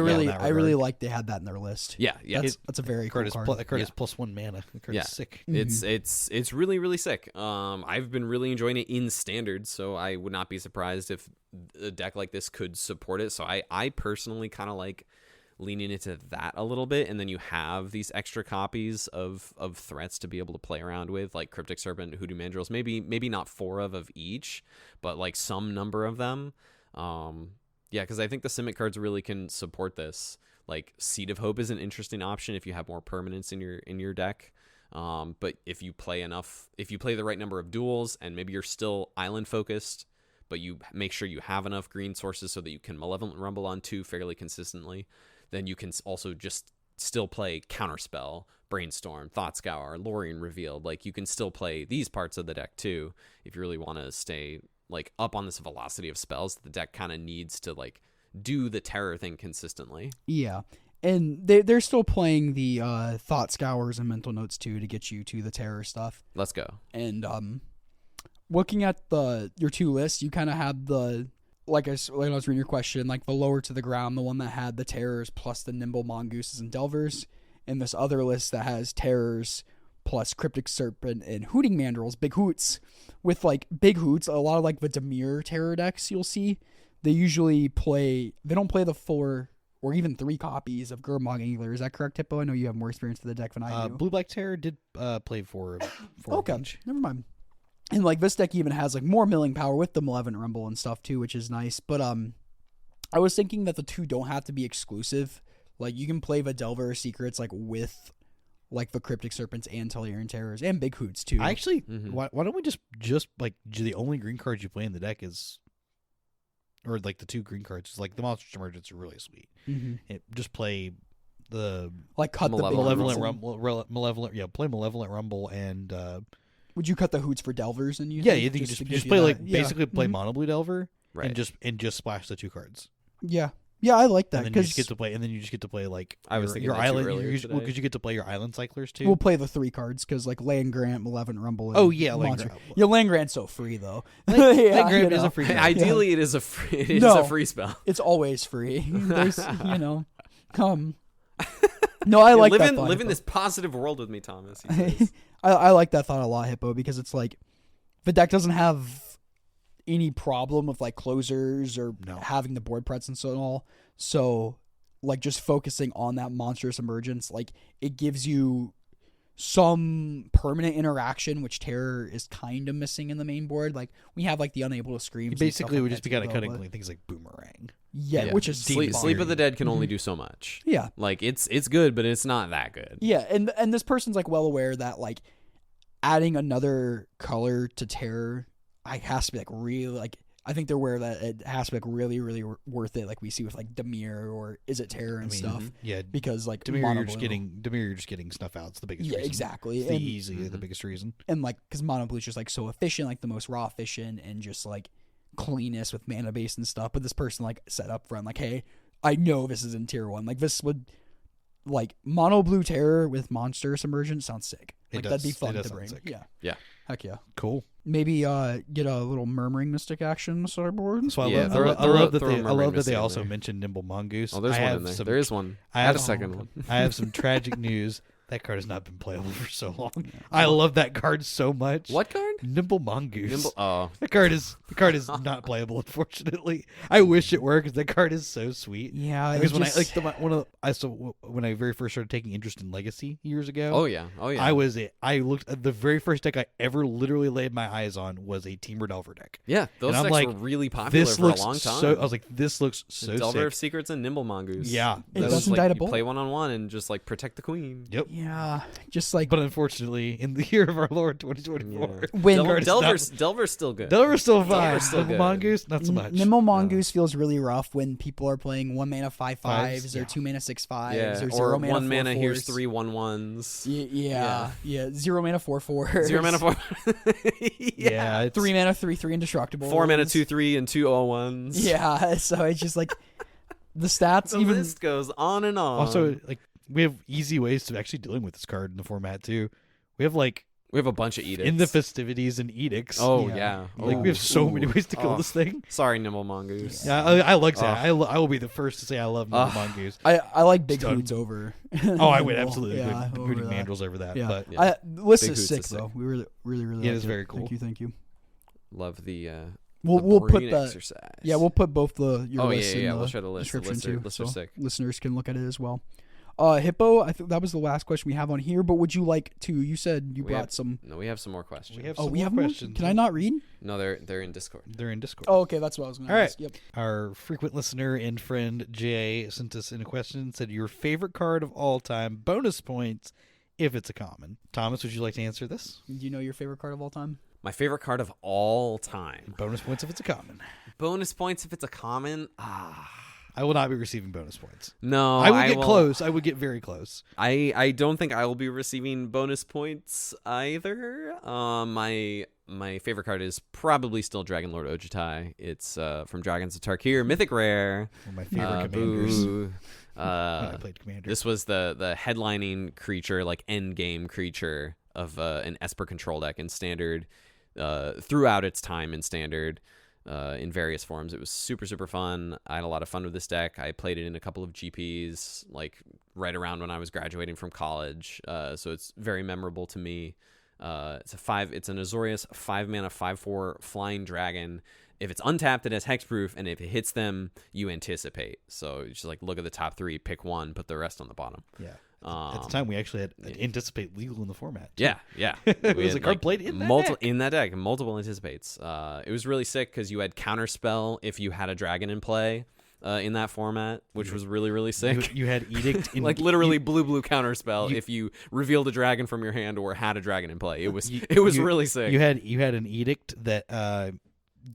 really like they had that in their list. Yeah. That's a very cool card. The card is +1 mana. The card is sick. It's really, really sick. I've been really enjoying it in Standard, so I would not be surprised if a deck like this could support it. So I personally kind of like leaning into that a little bit, and then you have these extra copies of threats to be able to play around with, like Cryptic Serpent, Hoodoo Mandrills, maybe not 4 of each, but like some number of them. Because I think the Simic cards really can support this. Like Seed of Hope is an interesting option if you have more permanence in your deck. But if you play the right number of duels, and maybe you're still island focused, but you make sure you have enough green sources so that you can Malevolent Rumble on 2 fairly consistently, then you can also just still play Counterspell, Brainstorm, Thought Scour, Lorien Revealed. Like you can still play these parts of the deck too if you really want to stay like up on this velocity of spells. The deck kind of needs to like do the terror thing consistently. Yeah. And they're still playing the Thought Scours and Mental Notes too to get you to the terror stuff. Let's go. And looking at your 2 lists, you kind of have the, like I was reading your question, like the lower to the ground, the one that had the terrors plus the nimble mongooses and delvers, and this other list that has terrors plus Cryptic Serpent and Hooting Mandrills, big hoots. With like big hoots, a lot of like the Dimir terror decks you'll see, they don't play the 4 or even 3 copies of Gurmag Angler. Is that correct, Hippo? I know you have more experience with the deck than I do. Blue Black Terror did play 4 okay, each. Never mind. And like this deck even has like more milling power with the Malevolent Rumble and stuff too, which is nice. But I was thinking that the 2 don't have to be exclusive. Like you can play the Delver Secrets like with like the Cryptic Serpents and Tolarian Terrors and Big Hoots too. I actually, why don't we just like the only green cards you play in the deck is, or like the 2 green cards, like the Monstrous Emergence are really sweet. Just play the like cut Malevolent Rumble, play Malevolent Rumble and. Would you cut the hoots for Delvers and you? Yeah, you think just play like basically play Mono Blue Delver, right? And just splash the 2 cards. Yeah, I like that. And then you just get to play like I was thinking your island because you get to play your island cyclers too. We'll play the 3 cards because like Land Grant, Malevolent Rumble. And Land Grant. Yeah, Land Grant's so free though. Land Grant is a free. Ideally, it is a free. It is a free spell. It's always free. There's No, I like that thought. Live in this positive world with me, Thomas. I like that thought a lot, Hippo, because it's like the deck doesn't have any problem with like closers or having the board presence and all. So like just focusing on that Monstrous Emergence, like it gives you some permanent interaction, which Terror is kind of missing in the main board. Like we have like the Unable to Scream. Basically, we just be kind of cutting things like Boomerang. Yeah, which is Sleep of the Dead can only do so much. Yeah, like it's good, but it's not that good. Yeah, and this person's like well aware that like adding another color to Terror, I has to be like really like I think they're where that it has to be like really, really worth it, like we see with like Dimir or Is It Terror and stuff. Yeah, Because like Dimir, Mono you're just getting stuff out. It's the biggest Yeah, reason. exactly. It's the biggest reason. And like, because Mono Blue is just like so efficient, like the most raw efficient, and just like cleanest with mana base and stuff. But this person like said up front, like, hey, I know this is in tier 1. Like this would, like Mono Blue Terror with Monster Submersion sounds sick. Like that'd be fun to bring. Sick. Yeah. Heck yeah. Cool. Maybe get a little Murmuring Mystic action sideboard. So Yeah, I love that they Mystic in also there. mentioned Nimble Mongoose. Oh, there's one in there. There is one. I had a second one. I have some tragic news. That card has not been playable for so long. I love that card so much. What card? Nimble Mongoose. Oh, The card is not playable, unfortunately. I wish it were because that card is so sweet. Yeah, Because when I very first started taking interest in Legacy years ago. oh yeah. I looked at the very first deck I ever literally laid my eyes on was a Temur Delver deck. Yeah, those And I'm decks like, were really popular This for looks a long time. so. I was like, this looks so Delver sick. of Secrets and Nimble Mongoose. Yeah, It That doesn't was, die to you bolt. play 1-on-1 and just like protect the queen. Yep. Yeah, just like But unfortunately, in the year of our Lord 2024, when Delver's still good. Delver's still fine. Delver's still Nimble good. Mongoose, not so much. Nimble Mongoose feels really rough when people are playing 1 mana 5/5s Fives, or yeah. 2 mana 6/5s Yeah, or or 0 mana 1 mana 4/4s. here's 3 1/1s. Yeah. 0 mana 4/4s. 0 mana 4. Yeah, it's, 3 mana 3/3 indestructible. 4 mana 2/3 and 2 0/1s. Yeah, so it's just like the stats The even list goes on and on. also like we have easy ways to actually dealing with this card in the format too. We have like we have a bunch of edicts. in the festivities and edicts. Oh Yeah. yeah. Like Oh. we have so many ways to kill Oh. this thing. Sorry, Nimble Mongoose. Yeah, I like that. I will be the first to say I love Nimble Mongoose. I like big Done. hoods over. Oh, I would absolutely yeah, put over Hooting that. Mandrels over that. Yeah, But Yeah. the list Big is Hoots sick is sick. though. We really Yeah, like it's very cool. Thank you. Love the We'll put brain the exercise. we'll put both your Oh, lists yeah. in We'll the try to list. description too, Lists are so sick. listeners can look at it as well. Hippo, I think that was the last question we have on here. But would you like to? You said you We brought have- some. No, we have some more questions. we have Oh, some we more have more? questions. Can I not read? No, they're in Discord. They're in Discord. Oh, okay, that's what I was going to All right. ask. Yep. Our frequent listener and friend Jay sent us in a question and said, your favorite card of all time, bonus points if it's a common. Thomas, would you like to answer this? Do you know your favorite card of all time? My favorite card of all time. Bonus points if it's a common. Bonus points if it's a common. I will not be receiving bonus points. No, I would get will- close. I would get very close. I don't think I will be receiving bonus points either. My favorite card is probably still Dragon Lord Ojutai. It's from Dragons of Tarkir, Mythic Rare. One of my favorite commanders. Boo. When I played Commander. This was the headlining creature, like end game creature of an Esper control deck in Standard. Throughout its time in Standard, in various forms, it was super fun. I had a lot of fun with this deck. I played it in a couple of GPs, like right around when I was graduating from college. So it's very memorable to me. It's an Azorius 5 mana 5/4 flying dragon. If it's untapped, it has hexproof, and if it hits them, you anticipate. So you just like look at the top 3, pick one, put the rest on the bottom. Yeah. At the time, we actually had anticipate legal in the format. too. Yeah. It We was had, a card played in that deck. in that deck, multiple anticipates. It was really sick because you had counterspell if you had a dragon in play in that format, which was really sick. You had Edict. In, like literally blue counterspell if you revealed a dragon from your hand or had a dragon in play. It was really sick. You had an Edict that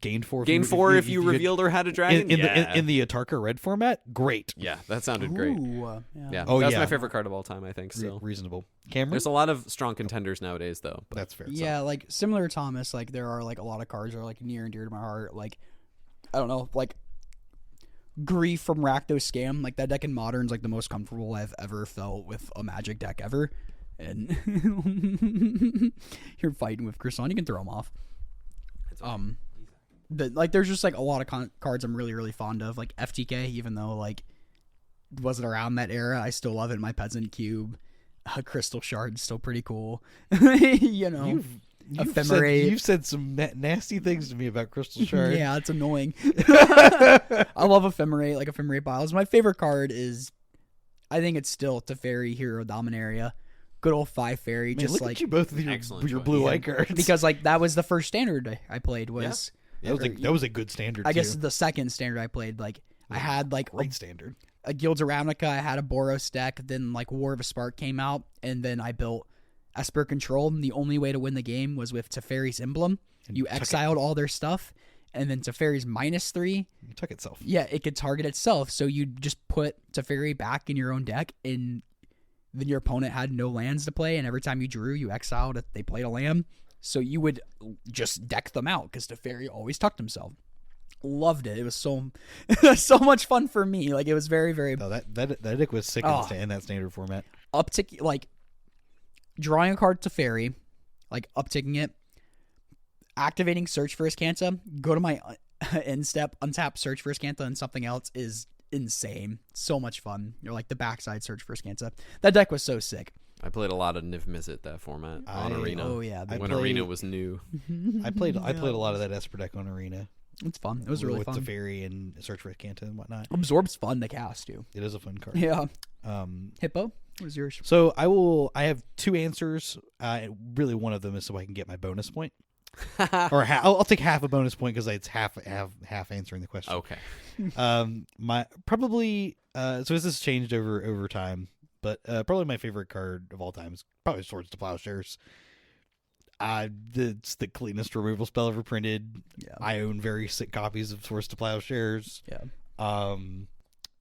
gained 4. Gain 4 if you revealed or had a dragon. in the Atarka Red format. Great. Yeah, that sounded great. Ooh, Yeah, Oh, that's yeah. my favorite card of all time. I think so. Reasonable. Cameron. There's a lot of strong contenders nowadays, though. But That's fair. Yeah, like similar to Thomas, like there are like a lot of cards that are like near and dear to my heart. Like I don't know, like Grief from Rakdos Scam, like that deck in Modern's like the most comfortable I've ever felt with a Magic deck ever. And you're fighting with Chris on, you can throw him off. Like there's just like a lot of cards I'm really fond of, like FTK, even though like wasn't around that era, I still love it. My Peasant Cube, Crystal Shard's still pretty cool. You know, You've said some nasty things to me about Crystal Shard. Yeah, it's annoying. I love Ephemerate. Like Ephemerate Biles. My favorite card is, I think it's still Teferi Hero Dominaria. Good old 5 fairy. Man, just look like at you both with Excellent your choice. blue white cards. because like that was the first standard I played was. that was a good standard. I guess too. the second standard I played, like I had like great standard. a Guilds of Ravnica, I had a Boros deck, then like War of a Spark came out, and then I built Esper Control. And the only way to win the game was with Teferi's Emblem. You exiled all their stuff, and then Teferi's -3. It took itself. Yeah, it could target itself. So you just put Teferi back in your own deck, and then your opponent had no lands to play, and every time you drew, you exiled if they played a land. So you would just deck them out because Teferi always tucked himself. Loved it. It was so so much fun for me. Like, it was very, very No, that deck was sick in that standard format. uptick, like drawing a card to Fairy, like upticking it, activating Search for Iskanta, go to my end step, untap Search for Iskanta and something else is insane. So much fun. You're like the backside Search for Iskanta. That deck was so sick. I played a lot of Niv Mizzet that format on Arena. Oh yeah, when Arena was new. I played a lot of that Esper deck on Arena. It's fun. It was really with fun. the Fairy and Search for Iskanta and whatnot. Absorb's fun to cast too. It is a fun card. Yeah. Hippo, what is yours? So I have two answers. Really, one of them is so I can get my bonus point, or I'll take half a bonus point because it's half answering the question. Okay. My probably so this has changed over time, but probably my favorite card of all time is probably Swords to Plowshares. It's the cleanest removal spell ever printed. Yeah. I own very sick copies of Swords to Plowshares. Yeah.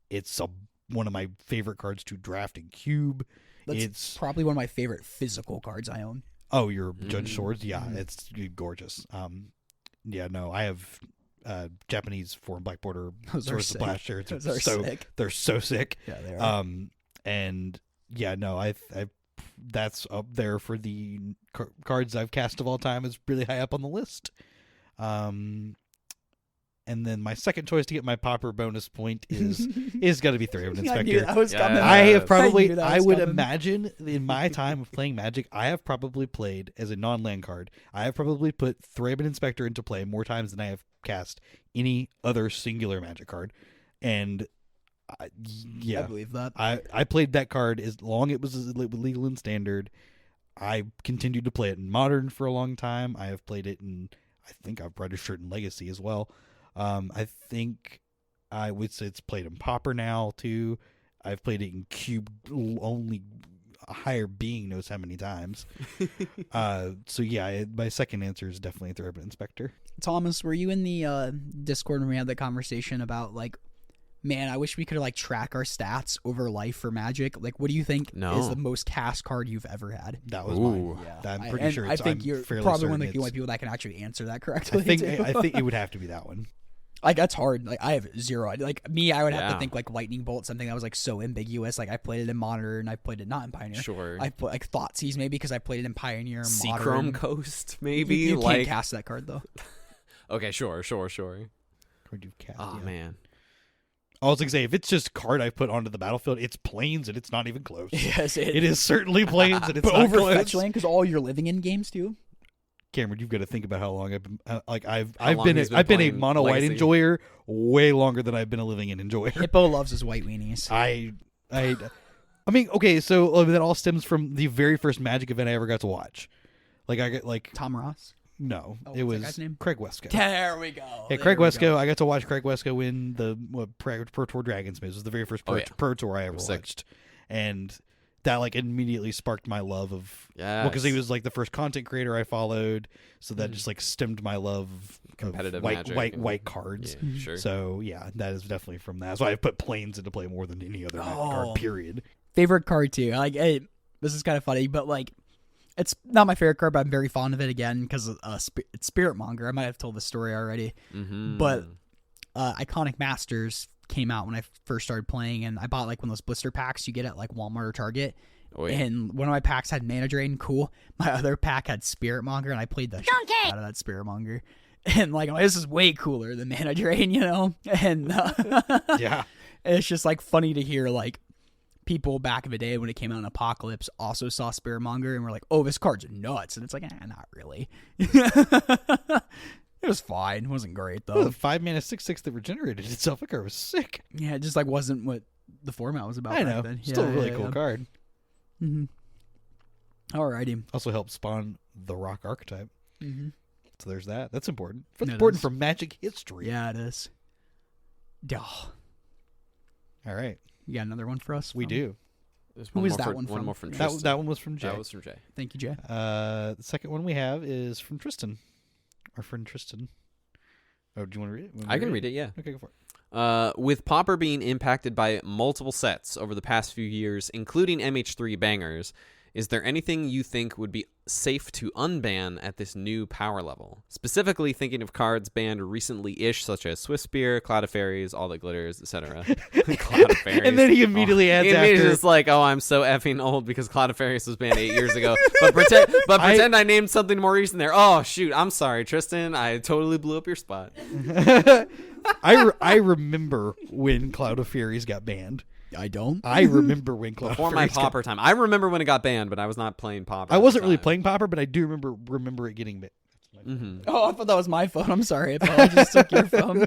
It's one of my favorite cards to draft in Cube. It's probably one of my favorite physical cards I own. Oh, your Judge Swords? Yeah, it's gorgeous. Yeah, no, I have Japanese foreign black border Swords to Plowshares. Those are sick. They're so sick. Yeah, they are. And yeah, no, I that's up there for the cards I've cast of all time. Is really high up on the list. And then my second choice to get my Pauper bonus point is got to be Threadman Inspector. I knew that was coming. I have probably, I would coming. imagine in my time of playing Magic, I have probably played as a non-land card. I have probably put Threadman Inspector into play more times than I have cast any other singular Magic card. And yeah, I believe that. I played that card as long as it was legal in Standard. I continued to play it in Modern for a long time. I have played it in, I think I've registered in Legacy as well. I think I would say it's played in Pauper now too. I've played it in Cube only a higher being knows how many times. So yeah, my second answer is definitely Threadman Inspector. Thomas, were you in the Discord when we had that conversation about like, man, I wish we could like track our stats over life for Magic? Like, what do you think is the most cast card you've ever had? That was mine. Yeah. I'm pretty sure. I think you're probably one of the only people that can actually answer that correctly. I think it would have to be that one. Like, that's hard. Like, I have zero. Like, me, I would have to think, like, Lightning Bolt, something that was, like, so ambiguous. Like, I played it in Modern, I played it not in Pioneer. Sure. I put, like, Thoughtseize, maybe, because I played it in Pioneer, Seachrome Coast, maybe? You can't cast that card, though. Okay, sure. Card you've cast, oh, man. I was going to say, if it's just card I put onto the battlefield, it's planes, and it's not even close. Yes, it is certainly planes, and it's but not over close. fetch land, because all you're living in games, too. Cameron, you've got to think about how long I've been. I've been a mono white enjoyer way longer than I've been a living in enjoyer. Hippo loves his white weenies. I mean, okay, so that all stems from the very first Magic event I ever got to watch. Like I got like Tom Ross. No, Oh, it what's that was guy's name? Craig Wesco. There we go. Yeah, Craig Wesco. I got to watch Craig Wesco win the Pro Tour Dragonsmith. It was the very first Pro Tour I ever watched, and that like immediately sparked my love of because he was like the first content creator I followed, so that just like stemmed my love of competitive white cards. Yeah, sure. So yeah, that is definitely from that. So I put planes into play more than any other Magic card. Period. Favorite card too. Like this is kind of funny, but like it's not my favorite card, but I'm very fond of it again because it's Spirit Monger. I might have told the story already, but Iconic Masters came out when I first started playing, and I bought like one of those blister packs you get at like Walmart or Target. Oh, yeah. And one of my packs had Mana Drain, cool. My other pack had Spirit Monger, and I played the shit out of that Spirit Monger. And like, this is way cooler than Mana Drain, you know? And yeah, it's just like funny to hear like people back in the day when it came out in Apocalypse also saw Spirit Monger and were like, "Oh, this card's nuts," and it's like, not really. It was fine. It wasn't great though. The 5-mana 6/6 that regenerated itself. That card was sick. Yeah, it just like wasn't what the format was about. I know. Back then. Still a really cool card. Mm-hmm. Alrighty. Also helped spawn the rock archetype. Mm-hmm. So there's that. That's important. That's important for Magic history. Yeah, it is. Oh. All right. You got another one for us? We do. Who is that one from? One more from Tristan. That one was from Jay. That was from Jay. Thank you, Jay. The second one we have is from Tristan. Our friend Tristan. Oh, do you want to read it? I can read it, yeah. Okay, go for it. With Pauper being impacted by multiple sets over the past few years, including MH3 bangers, is there anything you think would be safe to unban at this new power level? Specifically thinking of cards banned recently-ish, such as Swiftspear, Cloud of Fairies, All That Glitters, etc. Cloud of Fairies. And then he immediately adds after. It's like, oh, I'm so effing old because Cloud of Fairies was banned 8 years ago. But pretend I named something more recent there. Oh, shoot. I'm sorry, Tristan. I totally blew up your spot. I remember when Cloud of Fairies got banned. I don't. I remember when Cloud Before of my Fairies Pauper time. I remember when it got banned, but I was not playing Pauper. I wasn't really playing Pauper, but I do remember it getting banned. Mm-hmm. Oh, I thought that was my phone. I'm sorry. I just took your phone.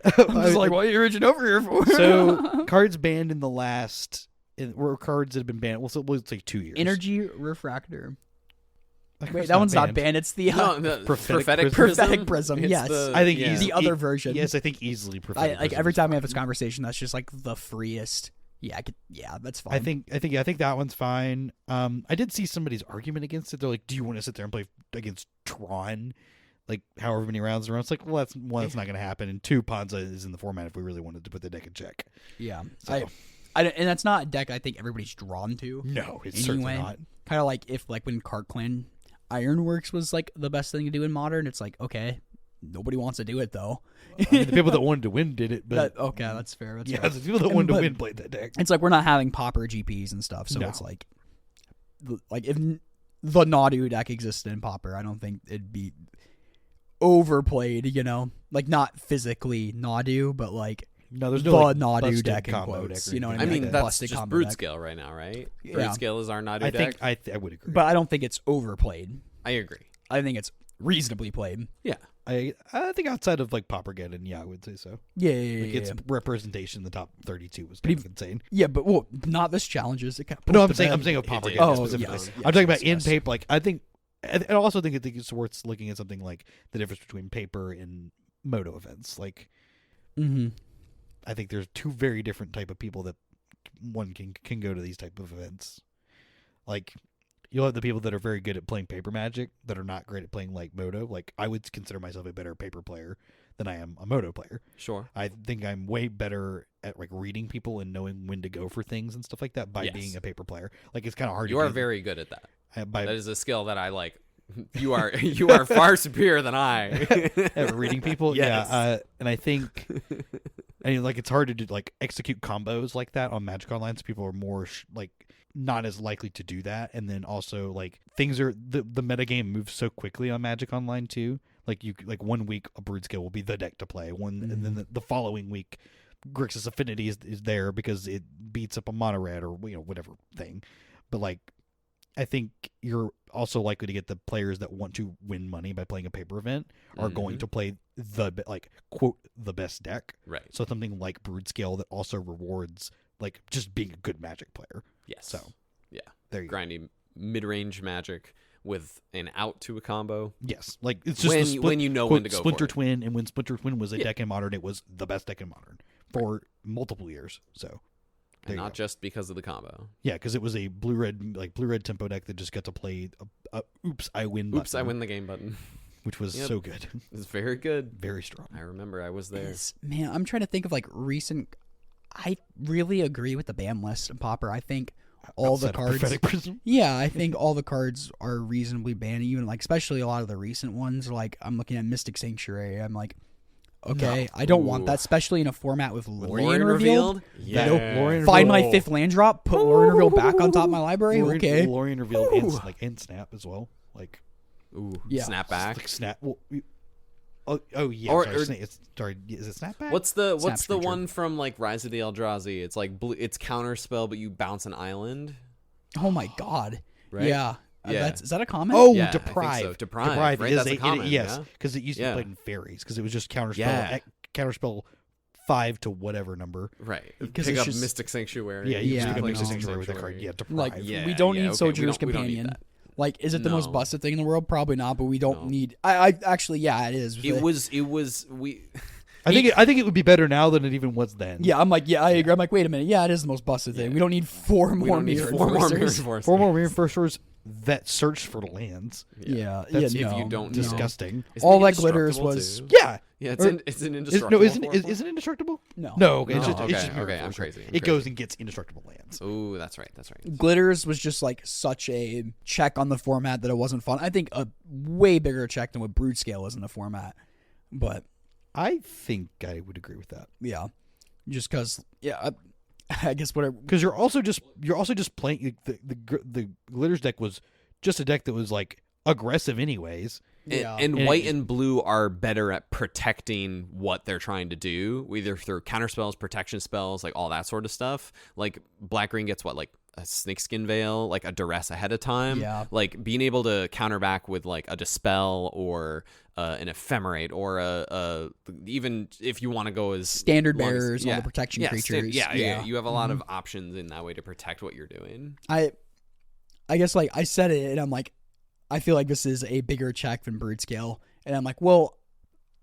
I'm just like, what are you reaching over here for? So, cards banned in the last... were cards that have been banned. Well, so we'll say 2 years. Energy Refractor. That Wait, card's that one's not banned. It's the, the Prophetic Prophetic Prism. It's Yes. I think the other version. Yes, I think easily Prophetic Like Prism every is time we have fine. this conversation, that's just like the freest. Yeah, that's fine. I think that one's fine. I did see somebody's argument against it. They're like, "Do you want to sit there and play against Tron, like however many rounds around?" It's like, well, that's one, that's not going to happen, and two, Ponza is in the format if we really wanted to put the deck in check. Yeah, So. and that's not a deck I think everybody's drawn to. No, it's Anyway. certainly not. Kind of like when Card Clan Ironworks was like the best thing to do in Modern. It's like, okay, nobody wants to do it though. I mean, the people that wanted to win did it, but Okay, that's fair. That's yeah, fair. the people that wanted to But- win played that deck. It's like we're not having Pauper GPs and stuff, so No. it's like if the Nadu deck existed in Pauper, I don't think it'd be overplayed. You know, like not physically Nadu, but like No, there's the no like, Nadu busted deck in combo quotes. deck or You know what I I mean? mean, Like a that's busted just combo deck. Broadscale right now, right? Yeah. Broadscale is our Nadu I deck. think I would agree. But I don't think it's overplayed. I agree. I think it's reasonably played. Yeah. I think outside of like Paupergeddon, yeah, I would say so. Yeah, Like its representation in the top 32 was kind of insane. yeah, but well, not this challenges. It got But no, put I'm to saying bed. of Paupergeddon did. Oh, specifically. yes, I'm talking about yes. in paper. Like I also think it's worth looking at something like the difference between paper and moto events. Like Mhm. I think there's two very different type of people that one can go to these type of events. Like you'll have the people that are very good at playing paper Magic that are not great at playing like moto. Like I would consider myself a better paper player than I am a moto player. Sure. I think I'm way better at like reading people and knowing when to go for things and stuff like that by Yes. being a paper player. Like it's kind of hard. You to are do very good at that. by That is a skill that I like. You are far superior than I. at reading people. Yes. Yeah, and I think, like it's hard to do like execute combos like that on Magic Online. So people are more like not as likely to do that. And then also like things are the metagame moves so quickly on Magic Online too. Like you like 1 week a Broadscale will be the deck to play. And then the following week Grixis Affinity is there because it beats up a mono red or whatever thing. But like I think you're also likely to get the players that want to win money by playing a paper event are going to play quote the best deck. Right. So something like Broadscale that also rewards like just being a good Magic player. Yes. So yeah, there you go. grinding mid-range Magic with an out to a combo. Yes, like it's just When you know quote, when to go Splinter for it. Twin, and when Splinter Twin was a Yeah. deck in Modern, it was the best deck in Modern for multiple years. So there And you not go. just because of the combo. Yeah, because it was a blue red tempo deck that just got to play a oops I win Oops, I button, win the game button. which was Yep. so good, It's very good. very strong. I remember I was there. Man, I'm trying to think of like recent. I really agree with the ban list in Pauper. I think all the Outside of cards. Prophetic Prism. Yeah, I think all the cards are reasonably banned. Even like, especially a lot of the recent ones. Like, I'm looking at Mystic Sanctuary. I'm like, okay, I don't want Ooh. that, especially in a format with With Lorien revealed. Yeah. Lorien Find my Revealed. 5th land drop. Put Lorien revealed back on top of my library. Okay. Lorien revealed and, Ooh. and Snap as well. Like Ooh, Yeah. Snapback. like Snap. Well, oh yeah. Or- Sorry, is it Snapback? What's the Screecher. one from like Rise of the Eldrazi? It's like it's counter spell, but you bounce an island. Oh my god. Right? Yeah. Yeah. Is that a comment? Oh, Yeah, I think Deprive. so. Deprive, right? is That's a common, yes, yeah? because it used to Yeah. be played in fairies because it was just counterspell, Yeah. counterspell 5 to whatever number. Right. Because Pick it's up just- Mystic Sanctuary. Yeah, you Yeah, just pick up like Mystic Mystic Sanctuary with that card. Sanctuary. Yeah, Deprive. Like Yeah, we don't yeah, need okay, Sojourner's we don't need Companion. that. Like, is it the most No. busted thing in the world? Probably not. But we don't No. need. I actually, yeah, it is. It was we. I think it would be better now than it even was then. Yeah, I'm like, yeah, I agree. I'm like, wait a minute. Yeah, it is the most busted thing. Yeah. We don't need 4 We more don't need mirror 4 more mirror enforcers. enforcers. 4 more reinforcers. that searched for lands. Yeah. That's if no, you don't know. Disgusting. Isn't All it that glitters indestructible was too? Yeah. Yeah, it's an Is, indestructible. no, isn't form? is it indestructible? No. No, okay. No, It's just, okay, it's just okay, mirror I'm force. crazy, I'm It goes crazy. and gets indestructible lands. Oh, that's right. Glitters was just like such a check on the format that it wasn't fun. I think a way bigger check than what Broadscale is in the format. But I think I would agree with that. yeah, just because I guess whatever. Because you're also just playing the glitters deck was just a deck that was like aggressive anyways. Yeah. And white and blue are better at protecting what they're trying to do, either through counter spells, protection spells, like all that sort of stuff. Like black green gets what, like a snakeskin veil, like a duress ahead of time. Yeah. Like being able to counter back with like a dispel or an ephemerate or a even if you want to go as Standard long as- bearers, all the protection creatures. Yeah. You have a lot of options in that way to protect what you're doing. I guess like I said it, and I'm like, I feel like this is a bigger check than Broadscale, and I'm like, well,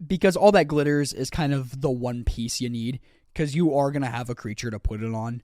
because all that glitters is kind of the one piece you need, because you are gonna have a creature to put it on,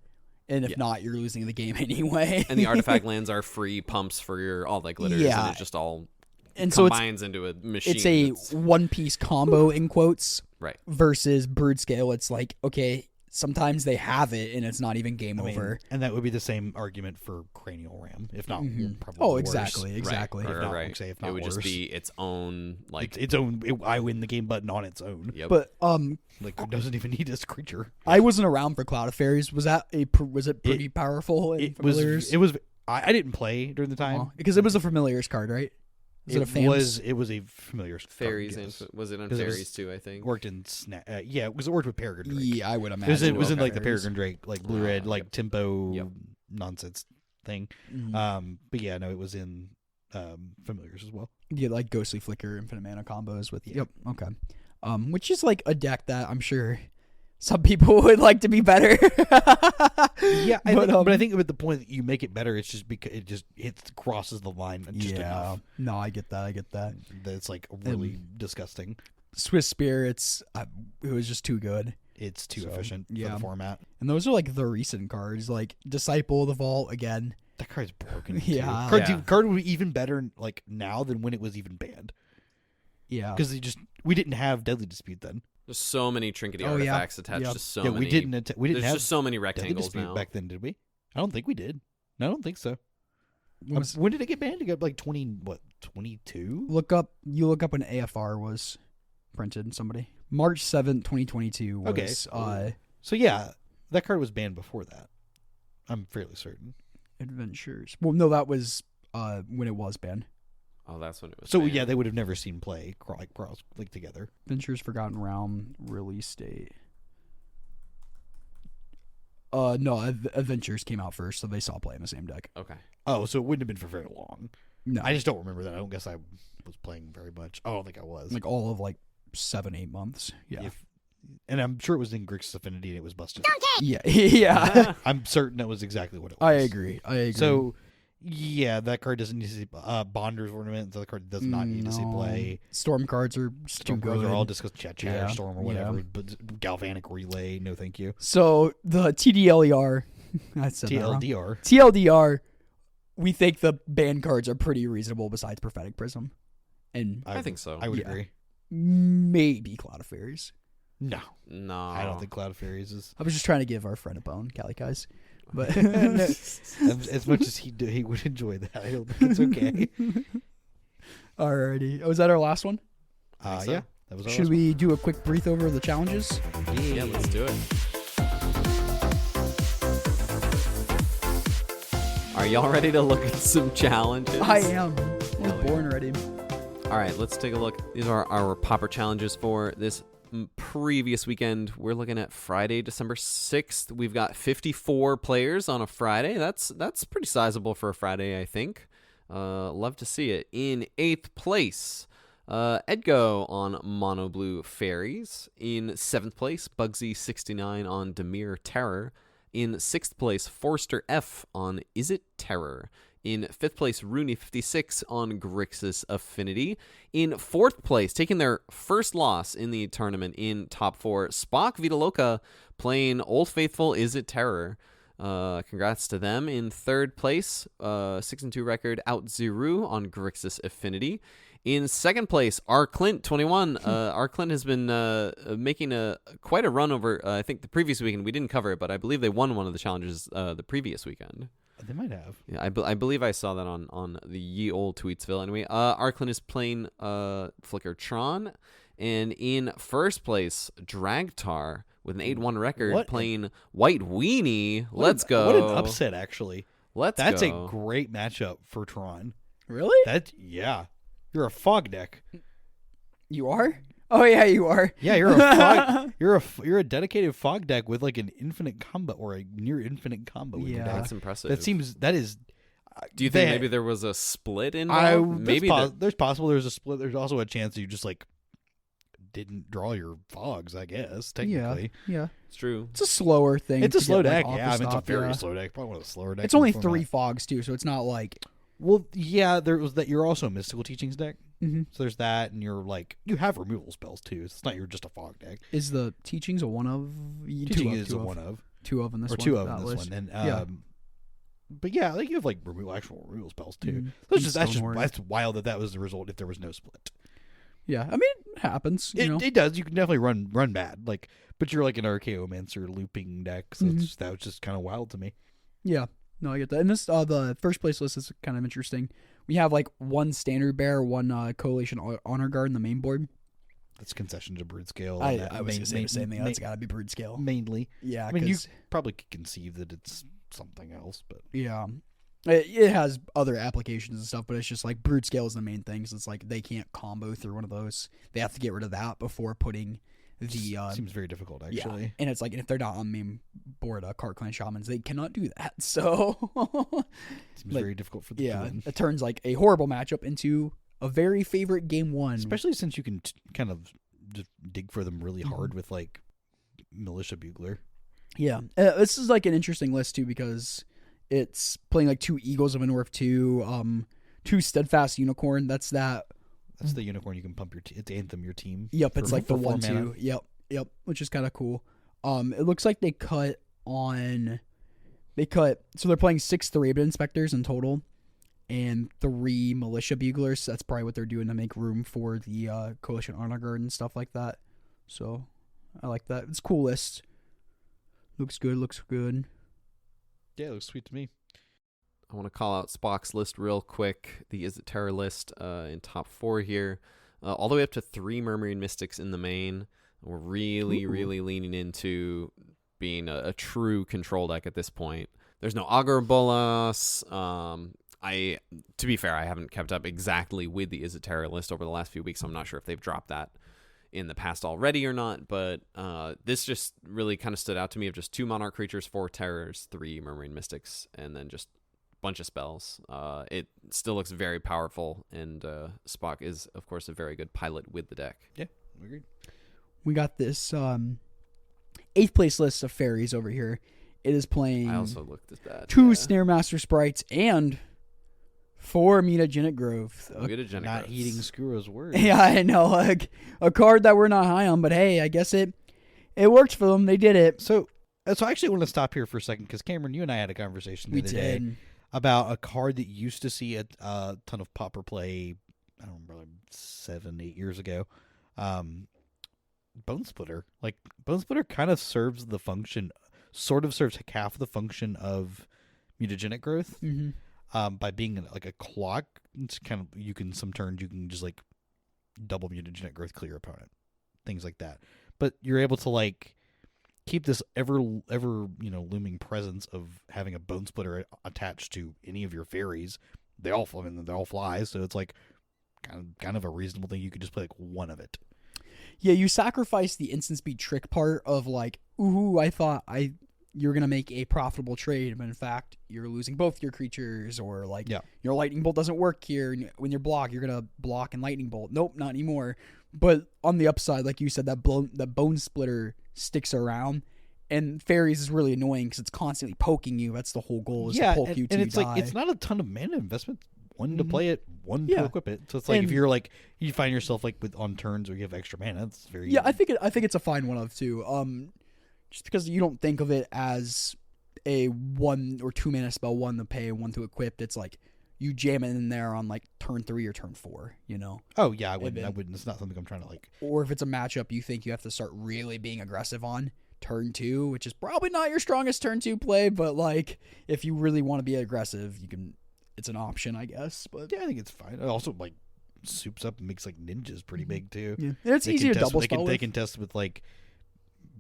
and if not, you're losing the game anyway. And the artifact lands are free pumps for your all that glitters, Yeah. and it just all and so combines into a machine. it's a that's- one piece combo in quotes right. versus Broadscale. It's like, okay, sometimes they have it, and it's not even game I mean, over. and that would be the same argument for Cranial Ram, if not probably Oh, worse. exactly. Right, If not, right. say if It not would worse. just be its own like. Its own. I win the game button on its own. Yep. But Like it doesn't even need this creature. I wasn't around for Cloud of Fairies. Was it pretty powerful in It Familiars? was. I didn't play during the time. Because it was a Familiars card, right? Is it a fans? It was a familiar fairies card, yes. and was it on 'Cause it was- fairies too? I think. Worked in yeah, because it worked with Peregrine Drake. Yeah, I would It imagine. was in Okay. like the Peregrine Drake, like blue red, like Yep. tempo Yep. nonsense thing. Mhm. But yeah, no, it was in familiars as well. Yeah, like Ghostly Flicker, Infinite Mana combos with. Yep. Okay. Which is like a deck that I'm sure some people would like to be better. Yeah, but I think with the point that you make it better, it's just because it crosses the line just enough. No, I get that. That it's like really disgusting. Swiss Spirits, it was just too good. It's too So, efficient for yeah. the format. And those are like the recent cards, like Disciple of the Vault again. That card's broken. Yeah. Too. Card would be even better like now than when it was even banned. Yeah. Because we didn't have Deadly Dispute then. There's so many trinkety Oh, yeah. artifacts attached Yep. to so yeah, many. we didn't There's have just so many Deadly rectangles Dispute now. back then, did we? I don't think we did. No, I don't think so. Was- When did it get banned? It got like 22? you look up when AFR was printed. Somebody March 7th, 2022 was Okay. So yeah, that card was banned before that. I'm fairly certain. Adventures. Well, no, that was when it was banned. Oh, that's when it was. So banned. yeah, they would have never seen play cross together. Adventures Forgotten Realm release date. No, Adventures came out first, so they saw play in the same deck. Okay. Oh, so it wouldn't have been for very long. No, I just don't remember that. I don't guess I was playing very much. I don't think I was. like all of like 7-8 months. Yeah, And I'm sure it was in Grixis Affinity and it was busted. yeah, yeah. I'm certain that was exactly what it was. I agree. So, yeah, that card doesn't need to see Bonders Ornament. The other card does not need to see No. play. Storm cards are Storm too cards good. are all discussed. Chat, Yeah, Storm, or whatever. But Galvanic Relay, no thank you. So the TDLER, I said that wrong. TLDR. TLDR, we think the ban cards are pretty reasonable besides Prophetic Prism, and I think so. I would Yeah. agree. maybe Cloud of Fairies. No, No, I don't think Cloud of Fairies is. I was just trying to give our friend a bone, Calicais. But As much as he would enjoy that, I don't think it's okay. alrighty, was that our last one? think so. Yeah, that was. Our Should last we do a quick brief over of the challenges? one. Yeah, let's do it. Are y'all ready to look at some challenges? I am. I was Hell yeah. born ready. All right, let's take a look. These are our Pauper challenges for this previous weekend. We're looking at Friday, December 6th. We've got 54 players on a Friday. That's pretty sizable for a Friday, I think. Love to see it. In 8th place, Edgo on Mono Blue Fairies. In 7th place, Bugsy69 on Demir Terror. In 6th place, Forster F on Is It Terror. In 5th place, Rooney56 on Grixis Affinity. In 4th place, taking their first loss in the tournament in top 4, Spock Vita Loca playing Old Faithful Is It Terror. Congrats to them. In third place, 6-2 record, Out Zero on Grixis Affinity. In second place, rclint21. rclint has been making quite a run over, I think, the previous weekend. We didn't cover it, but I believe they won one of the challenges the previous weekend. They might have. Yeah, I believe I saw that on the ye old Tweetsville. Anyway, rclint is playing Flickertron. And in first place, Dragtar with an 8-1 record playing White Weenie. Let's go. What an upset, actually. That's go. a great matchup for Tron. Really? Yeah. You're a fog deck. You are? Oh yeah, you are. Yeah, you're a fog. you're a dedicated fog deck with like an infinite combo or a near infinite combo. With your deck. That's impressive. That is. Do you think maybe there was a split involved? Maybe there's possible there's a split. There's also a chance you just like didn't draw your fogs. I guess technically. Yeah. It's true. It's a slower thing. It's a slow deck. Like, Yeah, I mean, it's a very slow deck. Probably one of the slower decks. It's only 3 fogs too, so it's not like. Well, yeah, there was that. You're also a mystical teachings deck, mm-hmm. So there's that, and you're like you have removal spells too. It's not you're just a fog deck. Is the teachings a one of? Teaching is a one of. 2 of in this or one. 2 of in this one, and but yeah, like you have like actual removal spells too. Mm-hmm. That's wild that was the result if there was no split. Yeah, I mean it happens. It does. You can definitely run bad, like, but you're like an Archaeomancer looping deck, so mm-hmm. that was just kind of wild to me. Yeah. No, I get that. And this, the first place list is kind of interesting. We have like 1 standard bear, 1 coalition honor guard in the main board. That's concession to Broadscale. I was going to say the same thing. That's got to be Broadscale. Mainly. Yeah. I mean, you probably could conceive that it's something else, but. Yeah. It has other applications and stuff, but it's just like Broadscale is the main thing. So it's like they can't combo through one of those. They have to get rid of that before putting the seems very difficult actually. Yeah. And it's like if they're not on main board Cart Clan Shamans, they cannot do that. So seems very difficult for them. Yeah, it turns like a horrible matchup into a very favorite game 1. Especially since you can kind of just dig for them really hard with like Militia Bugler. Yeah. This is like an interesting list too because it's playing like 2 Eagles of a North 2, 2 Steadfast Unicorn. That's the unicorn you can pump it's Anthem your team. Yep, it's like the 1/2. Yep, which is kind of cool. It looks like they cut. So they're playing 6 Thraben Inspectors in total, and 3 Militia Buglers. That's probably what they're doing to make room for the Coalition Honor Guard and stuff like that. So I like that. It's a cool list. Looks good. Yeah, it looks sweet to me. I want to call out Spock's list real quick. The Is It Terror list in top 4 here. All the way up to 3 Murmuring Mystics in the main. We're really leaning into being a true control deck at this point. There's no Augur Bolas. To be fair, I haven't kept up exactly with the Is It Terror list over the last few weeks, so I'm not sure if they've dropped that in the past already or not, but this just really kind of stood out to me of just 2 Monarch creatures, 4 Terrors, 3 Murmuring Mystics, and then just bunch of spells. It still looks very powerful, and Spock is, of course, a very good pilot with the deck. Yeah, agreed. We got this 8th place list of fairies over here. It is playing. I also looked at that. 2 Snare Master Sprites and 4 Mutagenic Growth. Not eating Skuro's word. Yeah, I know. Like a card that we're not high on, but hey, I guess it worked for them. They did it. So I actually want to stop here for a second because Cameron, you and I had a conversation the other day about a card that used to see a ton of Pauper play, I don't remember, 7-8 years ago. Bone Splitter. Like, Bone Splitter kind of serves the function, sort of serves half the function of Mutagenic Growth. Mm-hmm. By being like a clock. It's kind of, some turns you can just like double Mutagenic Growth, clear your opponent. Things like that. But you're able to like keep this ever looming presence of having a Bone Splitter attached to any of your fairies. They all fly, so it's like kind of a reasonable thing. You could just play like 1 of it. Yeah, you sacrifice the instant speed trick part of like, ooh, I thought you're gonna make a profitable trade, but in fact you're losing both your creatures, or like your lightning bolt doesn't work here. And when you're you're gonna block and lightning bolt. Nope, not anymore. But on the upside, like you said, that Bone Splitter sticks around, and fairies is really annoying because it's constantly poking you. That's the whole goal, is to poke you till you die. Like it's not a ton of mana investment. 1 to play it, 1 to equip it. So it's like if you're like you find yourself like on turns where you have extra mana, it's very I think it's a fine 1 of 2. Just because you don't think of it as a 1 or 2 mana spell, 1 to pay, 1 to equip. It's like you jam it in there on like turn 3 or turn 4. You know. Oh yeah, I wouldn't. It's not something I'm trying to like. Or if it's a matchup you think you have to start really being aggressive on turn 2, which is probably not your strongest turn 2 play, but like if you really want to be aggressive, you can. It's an option, I guess. But yeah, I think it's fine. It also like soups up and makes like ninjas pretty big too. Yeah, and it's easy to double spell. They can test with like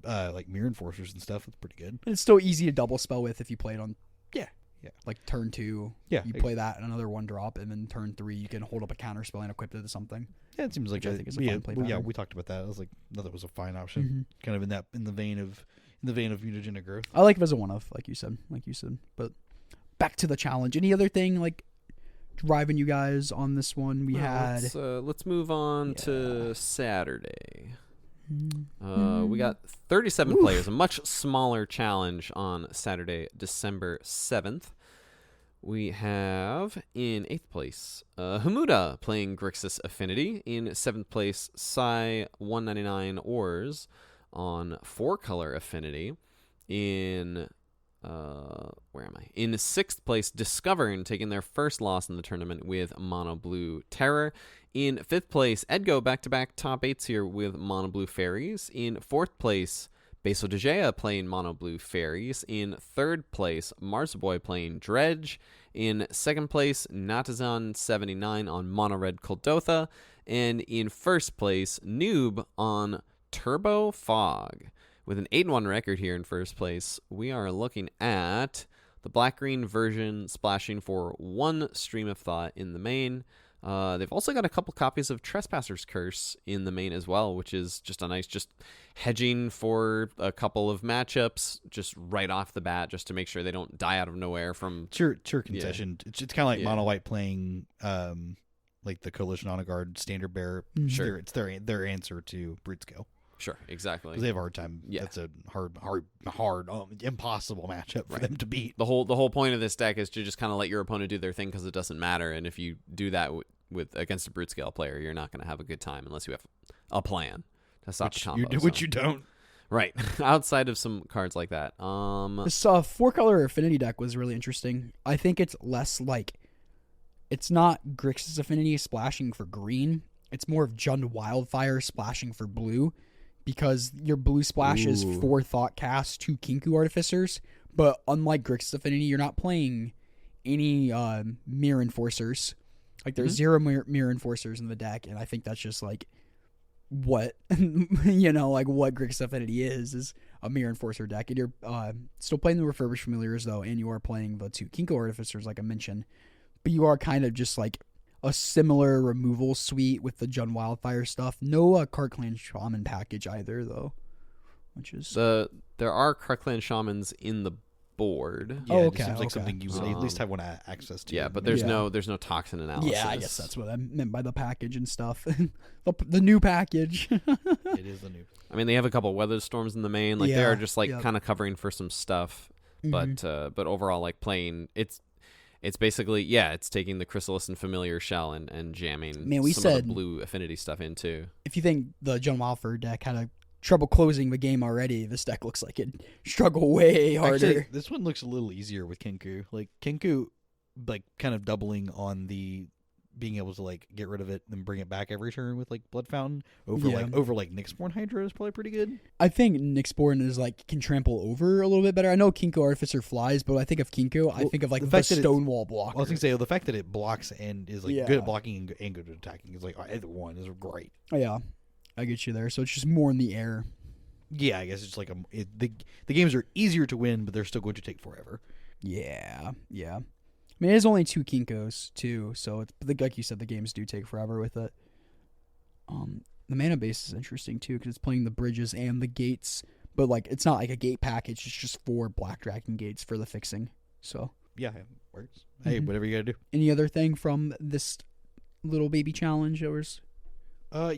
mirror enforcers and stuff. It's pretty good. And it's still easy to double spell with if you play it on. Yeah. Like turn 2, yeah, you play that and another 1-drop, and then turn 3 you can hold up a counter spell and equip it to something. Yeah, it seems like I think is a fun play pattern. Yeah, we talked about that. I was like, no, that was a fine option. Kind of in the vein of mutagenic growth. I like it as a 1-of, like you said. But back to the challenge. Any other thing like driving you guys on this one? Let's move on to Saturday. We got 37 players, a much smaller challenge on Saturday, December 7th. We have in 8th place Hamuda playing Grixis Affinity. In 7th place, Psy 199 Ors on 4-color Affinity. In where am I? In 6th place, Discovern taking their first loss in the tournament with Mono Blue Terror. In 5th place, Edgo back-to-back top 8s here with Mono Blue Fairies. In 4th place, Beso de Gea playing Mono Blue Fairies. In 3rd place, Marsaboy playing Dredge. In 2nd place, Natazan79 on Mono Red Kuldotha. And in 1st place, Noob on Turbo Fog. With an 8-1 record here in 1st place, we are looking at the black-green version splashing for 1 Stream of Thought in the main. They've also got a couple copies of Trespasser's Curse in the main as well, which is just a nice hedging for a couple of matchups just right off the bat, just to make sure they don't die out of nowhere from... Sure concession. Yeah. It's kind of like Mono White playing like the Coalition Honor Guard Standard Bearer. Sure. It's their answer to Broadscale. Sure, exactly. They have a hard time. Yeah. That's a hard, impossible matchup for them to beat. The whole point of this deck is to just kind of let your opponent do their thing because it doesn't matter. And if you do that with against a Broadscale player, you're not going to have a good time unless you have a plan to stop the combo. Which you don't. Right. Outside of some cards like that. This 4-color Affinity deck was really interesting. I think it's less like... It's not Grixis Affinity splashing for green. It's more of Jund Wildfire splashing for blue. Because your blue splash is 4 Thought Cast, 2 Kinku Artificers, but unlike Grixis Affinity, you're not playing any Mirror Enforcers. Like there's 0 Mirror Enforcers in the deck, and I think that's just like what what Grixis Affinity is a Mirror Enforcer deck. And you're still playing the Refurbished Familiars though, and you are playing the 2 Kinku Artificers like I mentioned, but you are kind of just like a similar removal suite with the Jund Wildfire stuff. No Clan Shaman package either, though. Which is there are Clan Shamans in the board. Yeah, it seems like something you would at least have one access to. Yeah, but there's no toxin analysis. Yeah, I guess that's what I meant by the package and stuff. the new package. It is the new. I mean, they have a couple Weather Storms in the main. Like they are just like kind of covering for some stuff. But overall, like playing It's basically, it's taking the Chrysalis and Familiar Shell and jamming some of the blue affinity stuff in, too. If you think the Jund Wildfire deck had a trouble closing the game already, this deck looks like it struggle way harder. Actually, this one looks a little easier with Kinku. Like, Kinku, like, kind of doubling on the being able to, like, get rid of it and bring it back every turn with, like, Blood Fountain over Nyxborn Hydra is probably pretty good. I think Nyxborn is, like, can trample over a little bit better. I know Kinku Artificer flies, but I think of Kinku, I think of, like, the Stonewall blocker. I was going to say, the fact that it blocks and is, like, good at blocking and good at attacking is, like, either one is great. Yeah, I get you there. So it's just more in the air. Yeah, I guess it's like the games are easier to win, but they're still going to take forever. Yeah. I mean, it is only 2 Kinkos, too, so it's, like you said, the games do take forever with it. The mana base is interesting, too, because it's playing the bridges and the gates, but, like, it's not like a gate package. It's just 4 Black Dragon gates for the fixing, so. Yeah, it works. Hey, whatever you gotta do. Any other thing from this little baby challenge?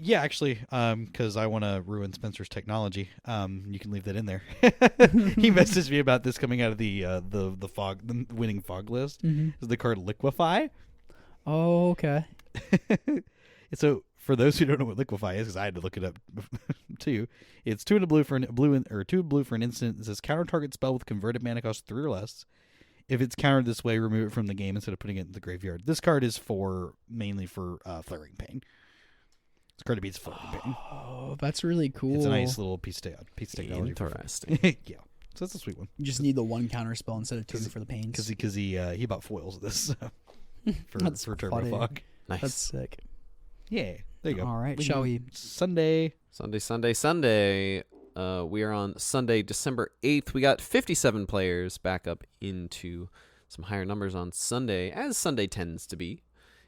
Yeah, actually, because I want to ruin Spencer's technology. You can leave that in there. He messaged me about this coming out of the winning fog list. Is the card Liquefy? Oh, okay. So for those who don't know what Liquefy is, because I had to look it up 2. It's 2 and a blue for or 2 blue for an instant. It says counter target spell with converted mana cost 3 or less. If it's countered this way, remove it from the game instead of putting it in the graveyard. This card is mainly for Flaring Pain. This card beats Flaring Pain. Oh, that's really cool. It's a nice little piece of technology. Interesting. Yeah. So that's a sweet one. You just need the 1 counter spell instead of 2 for the pains. Because he bought foils of this for Turbo funny. Fog. Nice. That's sick. Yeah. There you go. All right. Shall we? Sunday. We are on Sunday, December 8th. We got 57 players back up into some higher numbers on Sunday, as Sunday tends to be.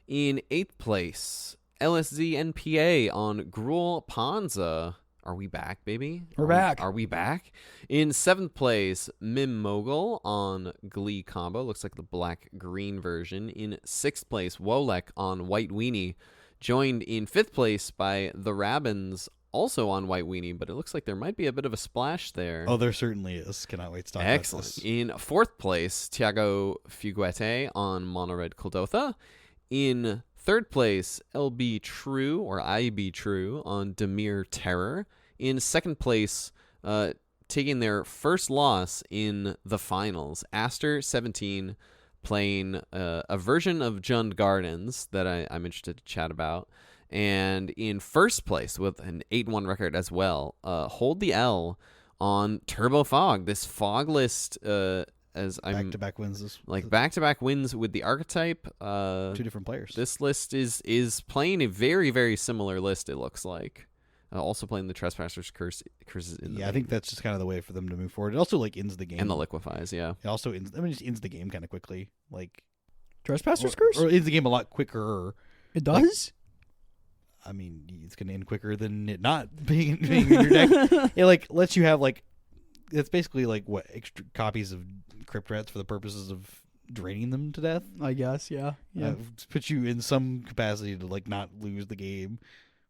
In 8th place, LSZ NPA on Gruul Panza. Are we back, baby? We're back. Are we back? In 7th place, Mim Mogul on Glee Combo. Looks like the black-green version. In 6th place, Wolek on White Weenie. Joined in 5th place by the Rabbins, also on White Weenie, but it looks like there might be a bit of a splash there. Oh, there certainly is. Cannot wait to talk Excellent. about this. In 4th place, Tiago Figuete on Mono Red Kuldotha. In 3rd place, LB True, or IB True, on Demir Terror. In 2nd place, taking their first loss in the finals, Aster 17, playing a version of Jund Gardens that I'm interested to chat about. And in first place, with an 8-1 record as well, Hold the L on Turbo Fog. This Fog list, as I'm back-to-back wins. Back-to-back wins with the archetype. 2 different players. This list is playing a very, very similar list, it looks like. Also playing the Trespasser's Curses in the I think that's just kind of the way for them to move forward. It also ends the game. and the Liquefies, yeah. It also just ends the game kind of quickly. Trespasser's Curse? Or ends the game a lot quicker. It does? I mean, it's going to end quicker than it not being in your deck. It lets you have it's basically extra copies of Crypt Rats for the purposes of draining them to death. I guess, yeah. Puts you in some capacity to not lose the game.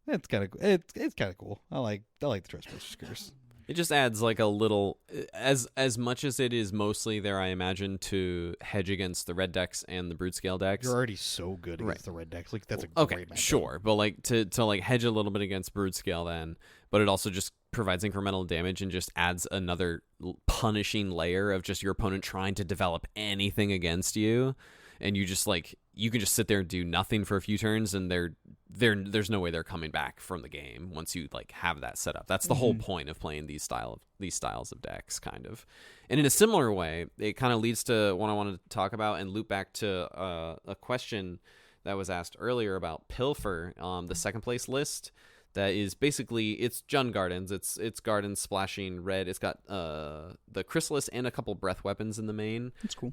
It's kind of cool. I like the Trespasser's Curse. It just adds a little, as much as it is mostly there, I imagine, to hedge against the red decks and the Broadscale decks. You're already so good against the red decks. That's a great matchup. Sure, but to hedge a little bit against Broadscale then, but it also just provides incremental damage and just adds another punishing layer of just your opponent trying to develop anything against you, and you just you can just sit there and do nothing for a few turns, and there's no way they're coming back from the game once you have that set up. That's the whole point of playing these styles of decks, kind of. And in a similar way, it kind of leads to what I wanted to talk about and loop back to a question that was asked earlier about Pilfer, the second place list. That is basically, it's Jund Gardens. It's gardens splashing red. It's got the Chrysalis and a couple breath weapons in the main. That's cool.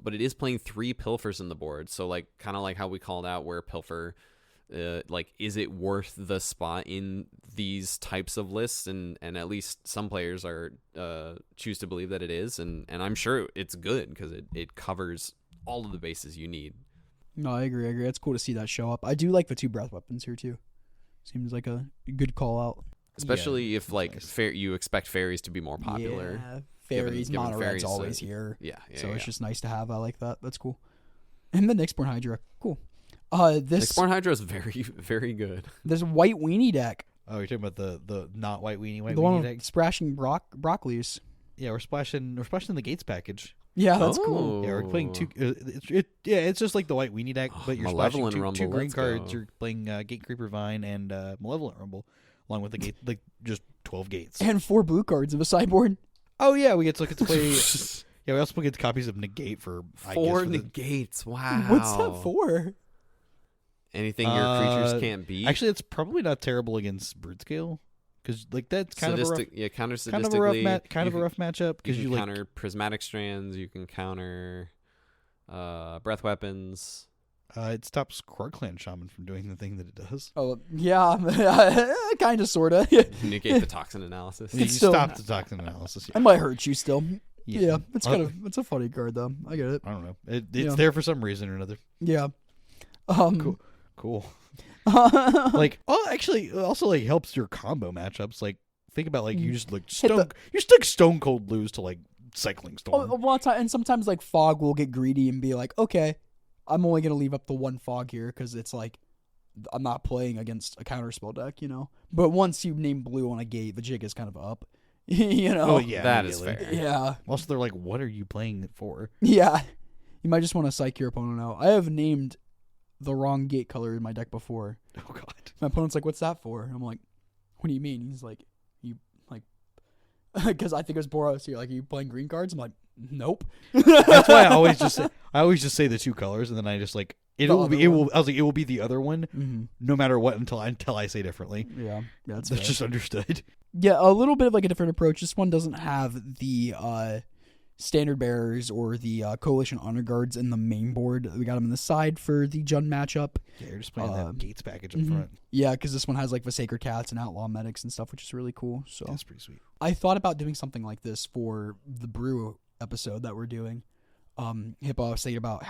But it is playing 3 Pilfers in the board. So kind of like how we called out where Pilfer, is it worth the spot in these types of lists? And at least some players are choose to believe that it is. And I'm sure it's good because it covers all of the bases you need. No, I agree. It's cool to see that show up. I do like the 2 breath weapons here too. Seems like a good call out. Especially if you expect fairies to be more popular. Yeah, fairies, given mono fairies, red's always here. Yeah. So it's just nice to have. I like that. That's cool. And the Nyxborn Hydra, cool. This Nyxborn Hydra is very, very good. This white weenie deck. Oh, you're talking about the not white weenie The one deck? with splashing broccolis. Yeah, we're splashing the Gates package. Yeah, that's cool. Yeah, we're playing 2. It's just like the white weenie deck, but you're splashing two green cards. You're playing Gate Creeper Vine and Malevolent Rumble, along with the gate, just 12 gates and 4 blue cards of a sideboard. Oh yeah, we get to play. Yeah, we also get copies of Negate for 4 negates. Wow, what's that for? Anything your creatures can't beat. Actually, it's probably not terrible against Broadscale. Because that's kind of a rough, counter kind of a rough matchup. Because you can counter prismatic strands, you can counter breath weapons. It stops Krogclan Shaman from doing the thing that it does. Oh yeah, kind of, sorta. Negate the toxin analysis. You stop the toxin analysis. Yeah. I might hurt you still. Yeah, it's it's a funny card though. I get it. I don't know. It's there for some reason or another. Yeah. Cool. Actually, it also helps your combo matchups. Think about you just stone cold lose to Cycling Storm. A lot of time, and sometimes Fog will get greedy and be like, okay, I'm only gonna leave up the 1 Fog here because it's I'm not playing against a counterspell deck, But once you name blue on a gate, the jig is kind of up, Oh yeah, That is immediately. fair. Yeah, Also, they're like, "What are you playing it for?" yeah. You might just want to psych your opponent out. I have named the wrong gate color in my deck before. Oh god. My opponent's like, "What's that for?" I'm like, "What do you mean?" He's like, "You like," because I think it was Boros here. Like, "Are you playing green cards?" I'm like, "Nope." That's why I always just say the two colors, and then I just like The I other was like, it will be the other one, Mm-hmm. no matter what, until I say differently. Yeah, that's That's fair. just understood. Yeah, a little bit of like a different approach. This one doesn't have the standard bearers or the coalition honor guards in the main board. We got them in the side for the Jund matchup. Yeah, you're just playing that Gates package up Mhm. front. Yeah, because this one has like the Sacred Cats and Outlaw Medics and stuff, which is really cool. So That's pretty sweet. I thought about doing something like this for the Brew episode that we're doing. Hippo, I was thinking about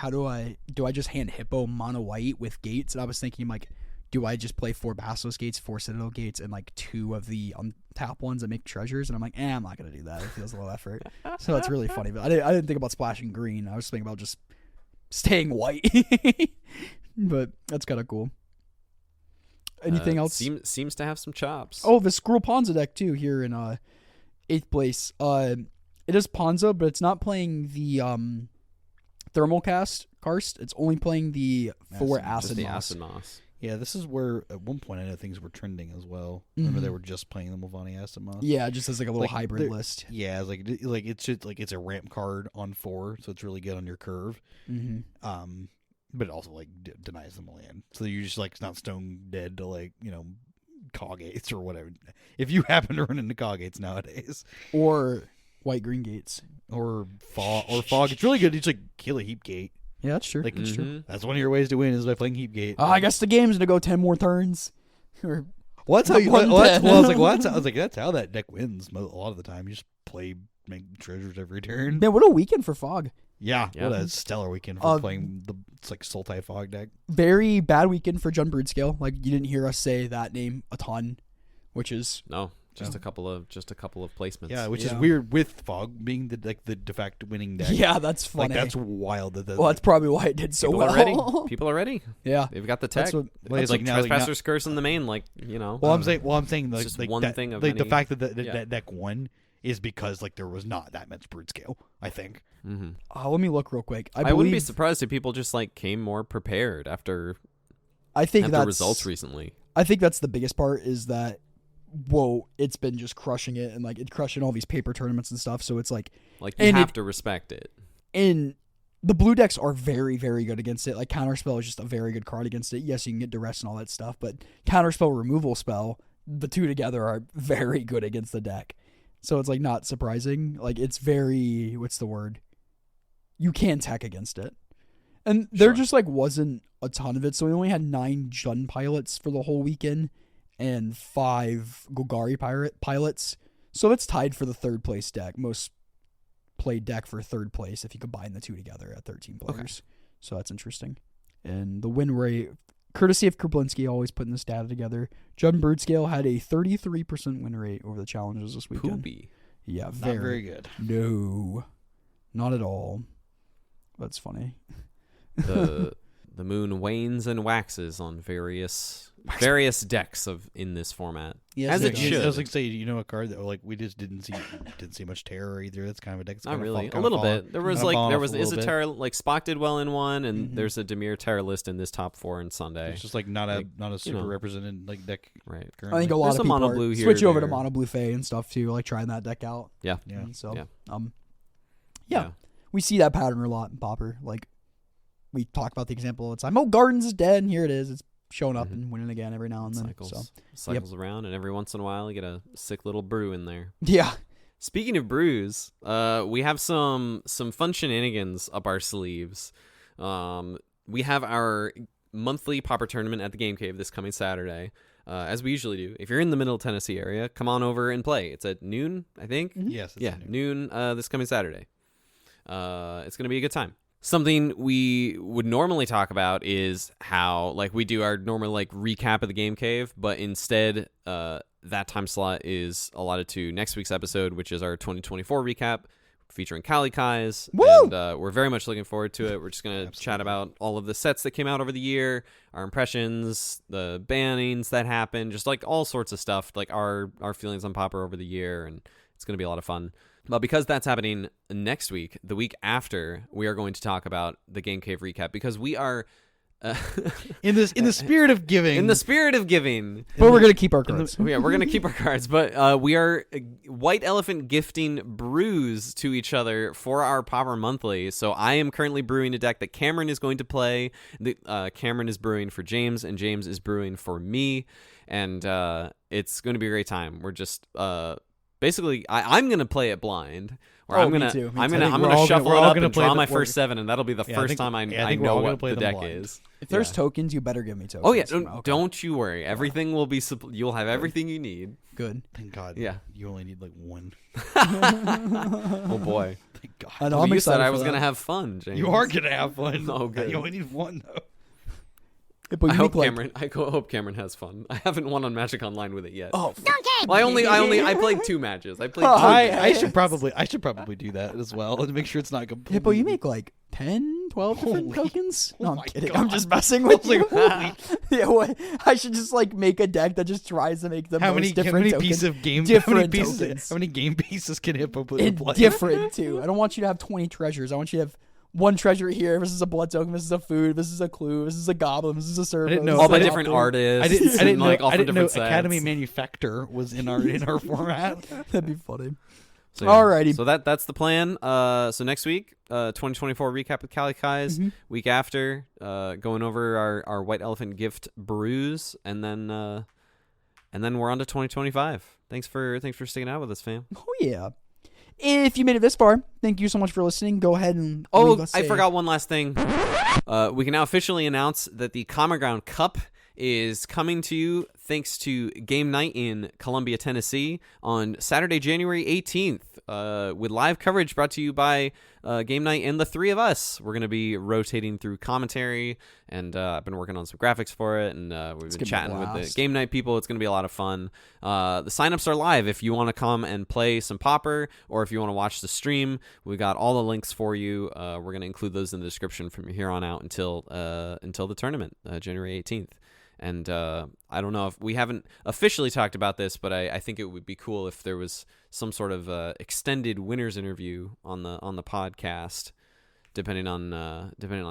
do I just hand Hippo mono white with gates? And I was thinking like, do I just play 4 Basilisk gates, 4 Citadel gates, and like 2 of the untap ones that make treasures? And I'm like, I'm not gonna do that. It feels a little effort. So it's really funny. But I didn't think about splashing green. I was thinking about just staying white. But that's kind of cool. Anything else? Seems to have some chops. Oh, the Squirrel Ponza deck too here in 8th place. It is Ponza, but it's not playing the Thermal Karst. It's only playing the 4 Acid- just Acid the Moss. acid moss. Yeah, this is where at one point I know things were trending as well. Remember they were just playing the Mavani Acid Moss. Yeah, just as like a little Like, hybrid they're- list. Yeah, it's just like it's a ramp card on 4, so it's really good on your curve. Mm-hmm. But it also like denies them a land, so you're just like not stone dead to like Coggates or whatever. If you happen to run into Coggates nowadays, Or White Green Gates. or fog, it's really good. It's like kill a heap gate. Yeah, that's true. Like That's true. Mhm. that's one of your ways to win is by playing heap gate. I guess the game's gonna go 10 more turns. Or Well, that's how you. One Well, I was like, ten. that's how that deck wins a lot of the time. You just make treasures every turn. man, what a weekend for Fog. Yeah, Yeah. what a stellar weekend for Uh, playing it's like Sultai Fog deck. Very bad weekend for Jund Broadscale. Like, you didn't hear us say that name a ton, which is No, just Yeah. a couple of placements. Yeah, which is Yeah. weird with Fog being the de facto winning deck. yeah, that's funny. like that's wild. That well, that's probably why it did so People well. are ready. People are ready. Yeah, They've got the tech. that's what. Well, It's like like now, like, Trespasser's Curse in the main, like, Well, I'm saying It's like, just like one that, thing of like the many- fact that Yeah. that deck won is because like there was not that much Broadscale. I think. Let me look real quick. I wouldn't be believe- surprised if people just like came more prepared after I think that's results recently. I think that's the biggest part is that. Whoa, it's been just crushing it and like it's crushing all these paper tournaments and stuff. So it's like, Like you And have it- to respect it. and the blue decks are very, very good against it. Like Counterspell is just a very good card against it. Yes, you can get duress and all that stuff, but Counterspell, Removal Spell, the two together are very good against the deck. So it's like not surprising. Like it's very, what's the word? You can tech against it. And there Sure. just like wasn't a ton of it. So we only had 9 Jund pilots for the whole weekend and 5 Golgari pilots. So that's tied for the 3rd place deck. Most played deck for 3rd place if you combine the two together at 13 players. So that's interesting. And the win rate, courtesy of Kruplinski, always putting this data together. Jund Broadscale had a 33% win rate over the challenges this weekend. Poopy. Yeah, Not very good. No, not at all. That's funny. The moon wanes and waxes on various decks in this format. Yes, As it it does. should. I was like, say, a card that like we just didn't see much terror either. That's kind of a deck. That's Not kind of really. fall- A little kinda bit. There was kinda like fallen there off was a little is a bit. terror like Spock did well in one, and Mhm. there's a Demir terror list in this top 4 on Sunday. It's just like not a super know. represented like deck. Right. Currently. I think a lot There's of some people mono are blue here switch or over to there. mono blue Fey and stuff too, like trying that deck out. Yeah. Yeah. And so, Yeah. yeah, we see that pattern a lot in Pauper. Like we talk about the example all the time. Oh, Gardens is dead, and here it is. It's showing up Mhm. and winning again every now and then. Cycles around, and every once in a while you get a sick little brew in there. Yeah. Speaking of brews, we have some fun shenanigans up our sleeves. We have our monthly Pauper tournament at the Game Cave this coming Saturday, as we usually do. If you're in the Middle Tennessee area, come on over and play. It's at noon, I think. Yes. Yeah, noon this coming Saturday. It's going to be a good time. Something we would normally talk about is how, like, we do our normal, like, recap of the Game Cave, but instead, that time slot is allotted to next week's episode, which is our 2024 recap, featuring Kalikais. Woo! And we're very much looking forward to it. We're just going to chat about all of the sets that came out over the year, our impressions, the bannings that happened, just like all sorts of stuff, like our feelings on Pauper over the year, and it's going to be a lot of fun. But because that's happening next week, the week after, we are going to talk about the Game Cave recap, because we are in the spirit of giving. In the spirit of giving. But we're gonna keep our cards. Yeah, we're gonna keep our cards. But we are White Elephant gifting brews to each other for our Pauper Monthly. So I am currently brewing a deck that Cameron is going to play. Cameron is brewing for James, and James is brewing for me. And it's going to be a great time. We're just basically I'm gonna play it blind. Or I'm gonna shuffle it up and draw my first 7, and that'll be the first time I know what the deck is. If there's tokens, you better give me tokens. Oh yeah, don't you worry. Everything will be. You'll have everything you need. Good. Thank God. Yeah. You only need like one. Oh boy. Thank God. I know. You said I was gonna have fun, James. You are gonna have fun. Oh, good. You only need one though. Hippo, I hope Cameron has fun. I haven't won on Magic Online with it yet. Oh, well, I played 2 matches. I played. I should probably do that as well to make sure it's not completely. Hippo, you make like 10, 12 different tokens? No, I'm kidding. God. I'm just messing with you. Holy. Yeah, what? I should just like make a deck that just tries to make the most different tokens. How many game pieces can Hippo put in And play? different too. I don't want you to have 20 treasures. I want you to have one treasure here. This is a blood token. This is a food. This is a clue. This is a goblin. This is a servo. I didn't know. All by different artists. I didn't like know. all I from didn't know different Academy sets. Manufactor was in our format. That'd be funny. So, yeah. Alrighty. So that's the plan. So next week, 2024 recap with Kalikais. Mm-hmm. Week after, going over our White Elephant gift brews, and then we're on to 2025. Thanks for sticking out with us, fam. Oh yeah. If you made it this far, thank you so much for listening. Go ahead and I forgot one last thing. We can now officially announce that the Common Ground Cup is coming to you thanks to Game Night in Columbia, Tennessee on Saturday, January 18th, with live coverage brought to you by Game Night and the 3 of us. We're going to be rotating through commentary, and I've been working on some graphics for it, and we've been chatting with the Game Night people. It's going to be a lot of fun. The signups are live if you want to come and play some Pauper, or if you want to watch the stream. We got all the links for you. We're going to include those in the description from here on out until the tournament, January 18th. And I don't know if we haven't officially talked about this, but I think it would be cool if there was some sort of extended winners interview on the podcast, depending on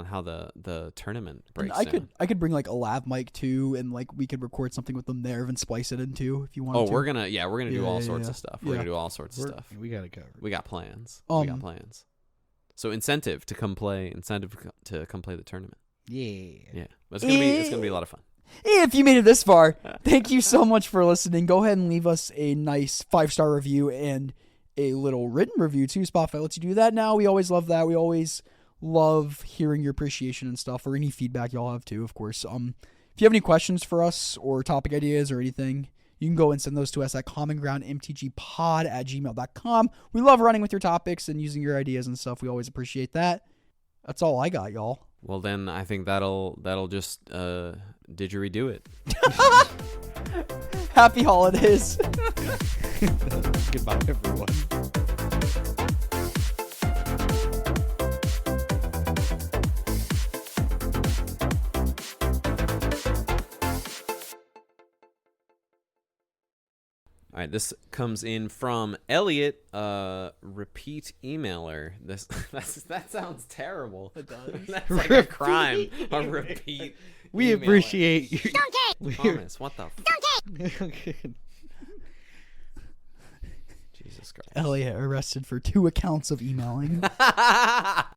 how the tournament breaks. And I could bring like a lav mic too, and like we could record something with them there and splice it into if you want. Oh, we're gonna do all sorts of stuff. We're gonna do all sorts of stuff. We got it covered. We got plans. We got plans. So incentive to come play the tournament. Yeah. It's gonna be a lot of fun. If you made it this far, thank you so much for listening. Go ahead and leave us a nice 5-star review and a little written review too. Spotify lets you do that now. We always love that. We always love hearing your appreciation and stuff, or any feedback y'all have too, of course. If you have any questions for us or topic ideas or anything, you can go and send those to us at commongroundmtgpod@gmail.com. We love running with your topics and using your ideas and stuff. We always appreciate that. That's all I got, y'all. Well, then I think that'll just didgeridoo it. Happy holidays. Goodbye, everyone. All right, this comes in from Elliot, repeat emailer. That sounds terrible. It does. That's like a crime. A repeat. We emailer. appreciate you. Thomas, what the? Jesus Christ. Elliot arrested for 2 accounts of emailing.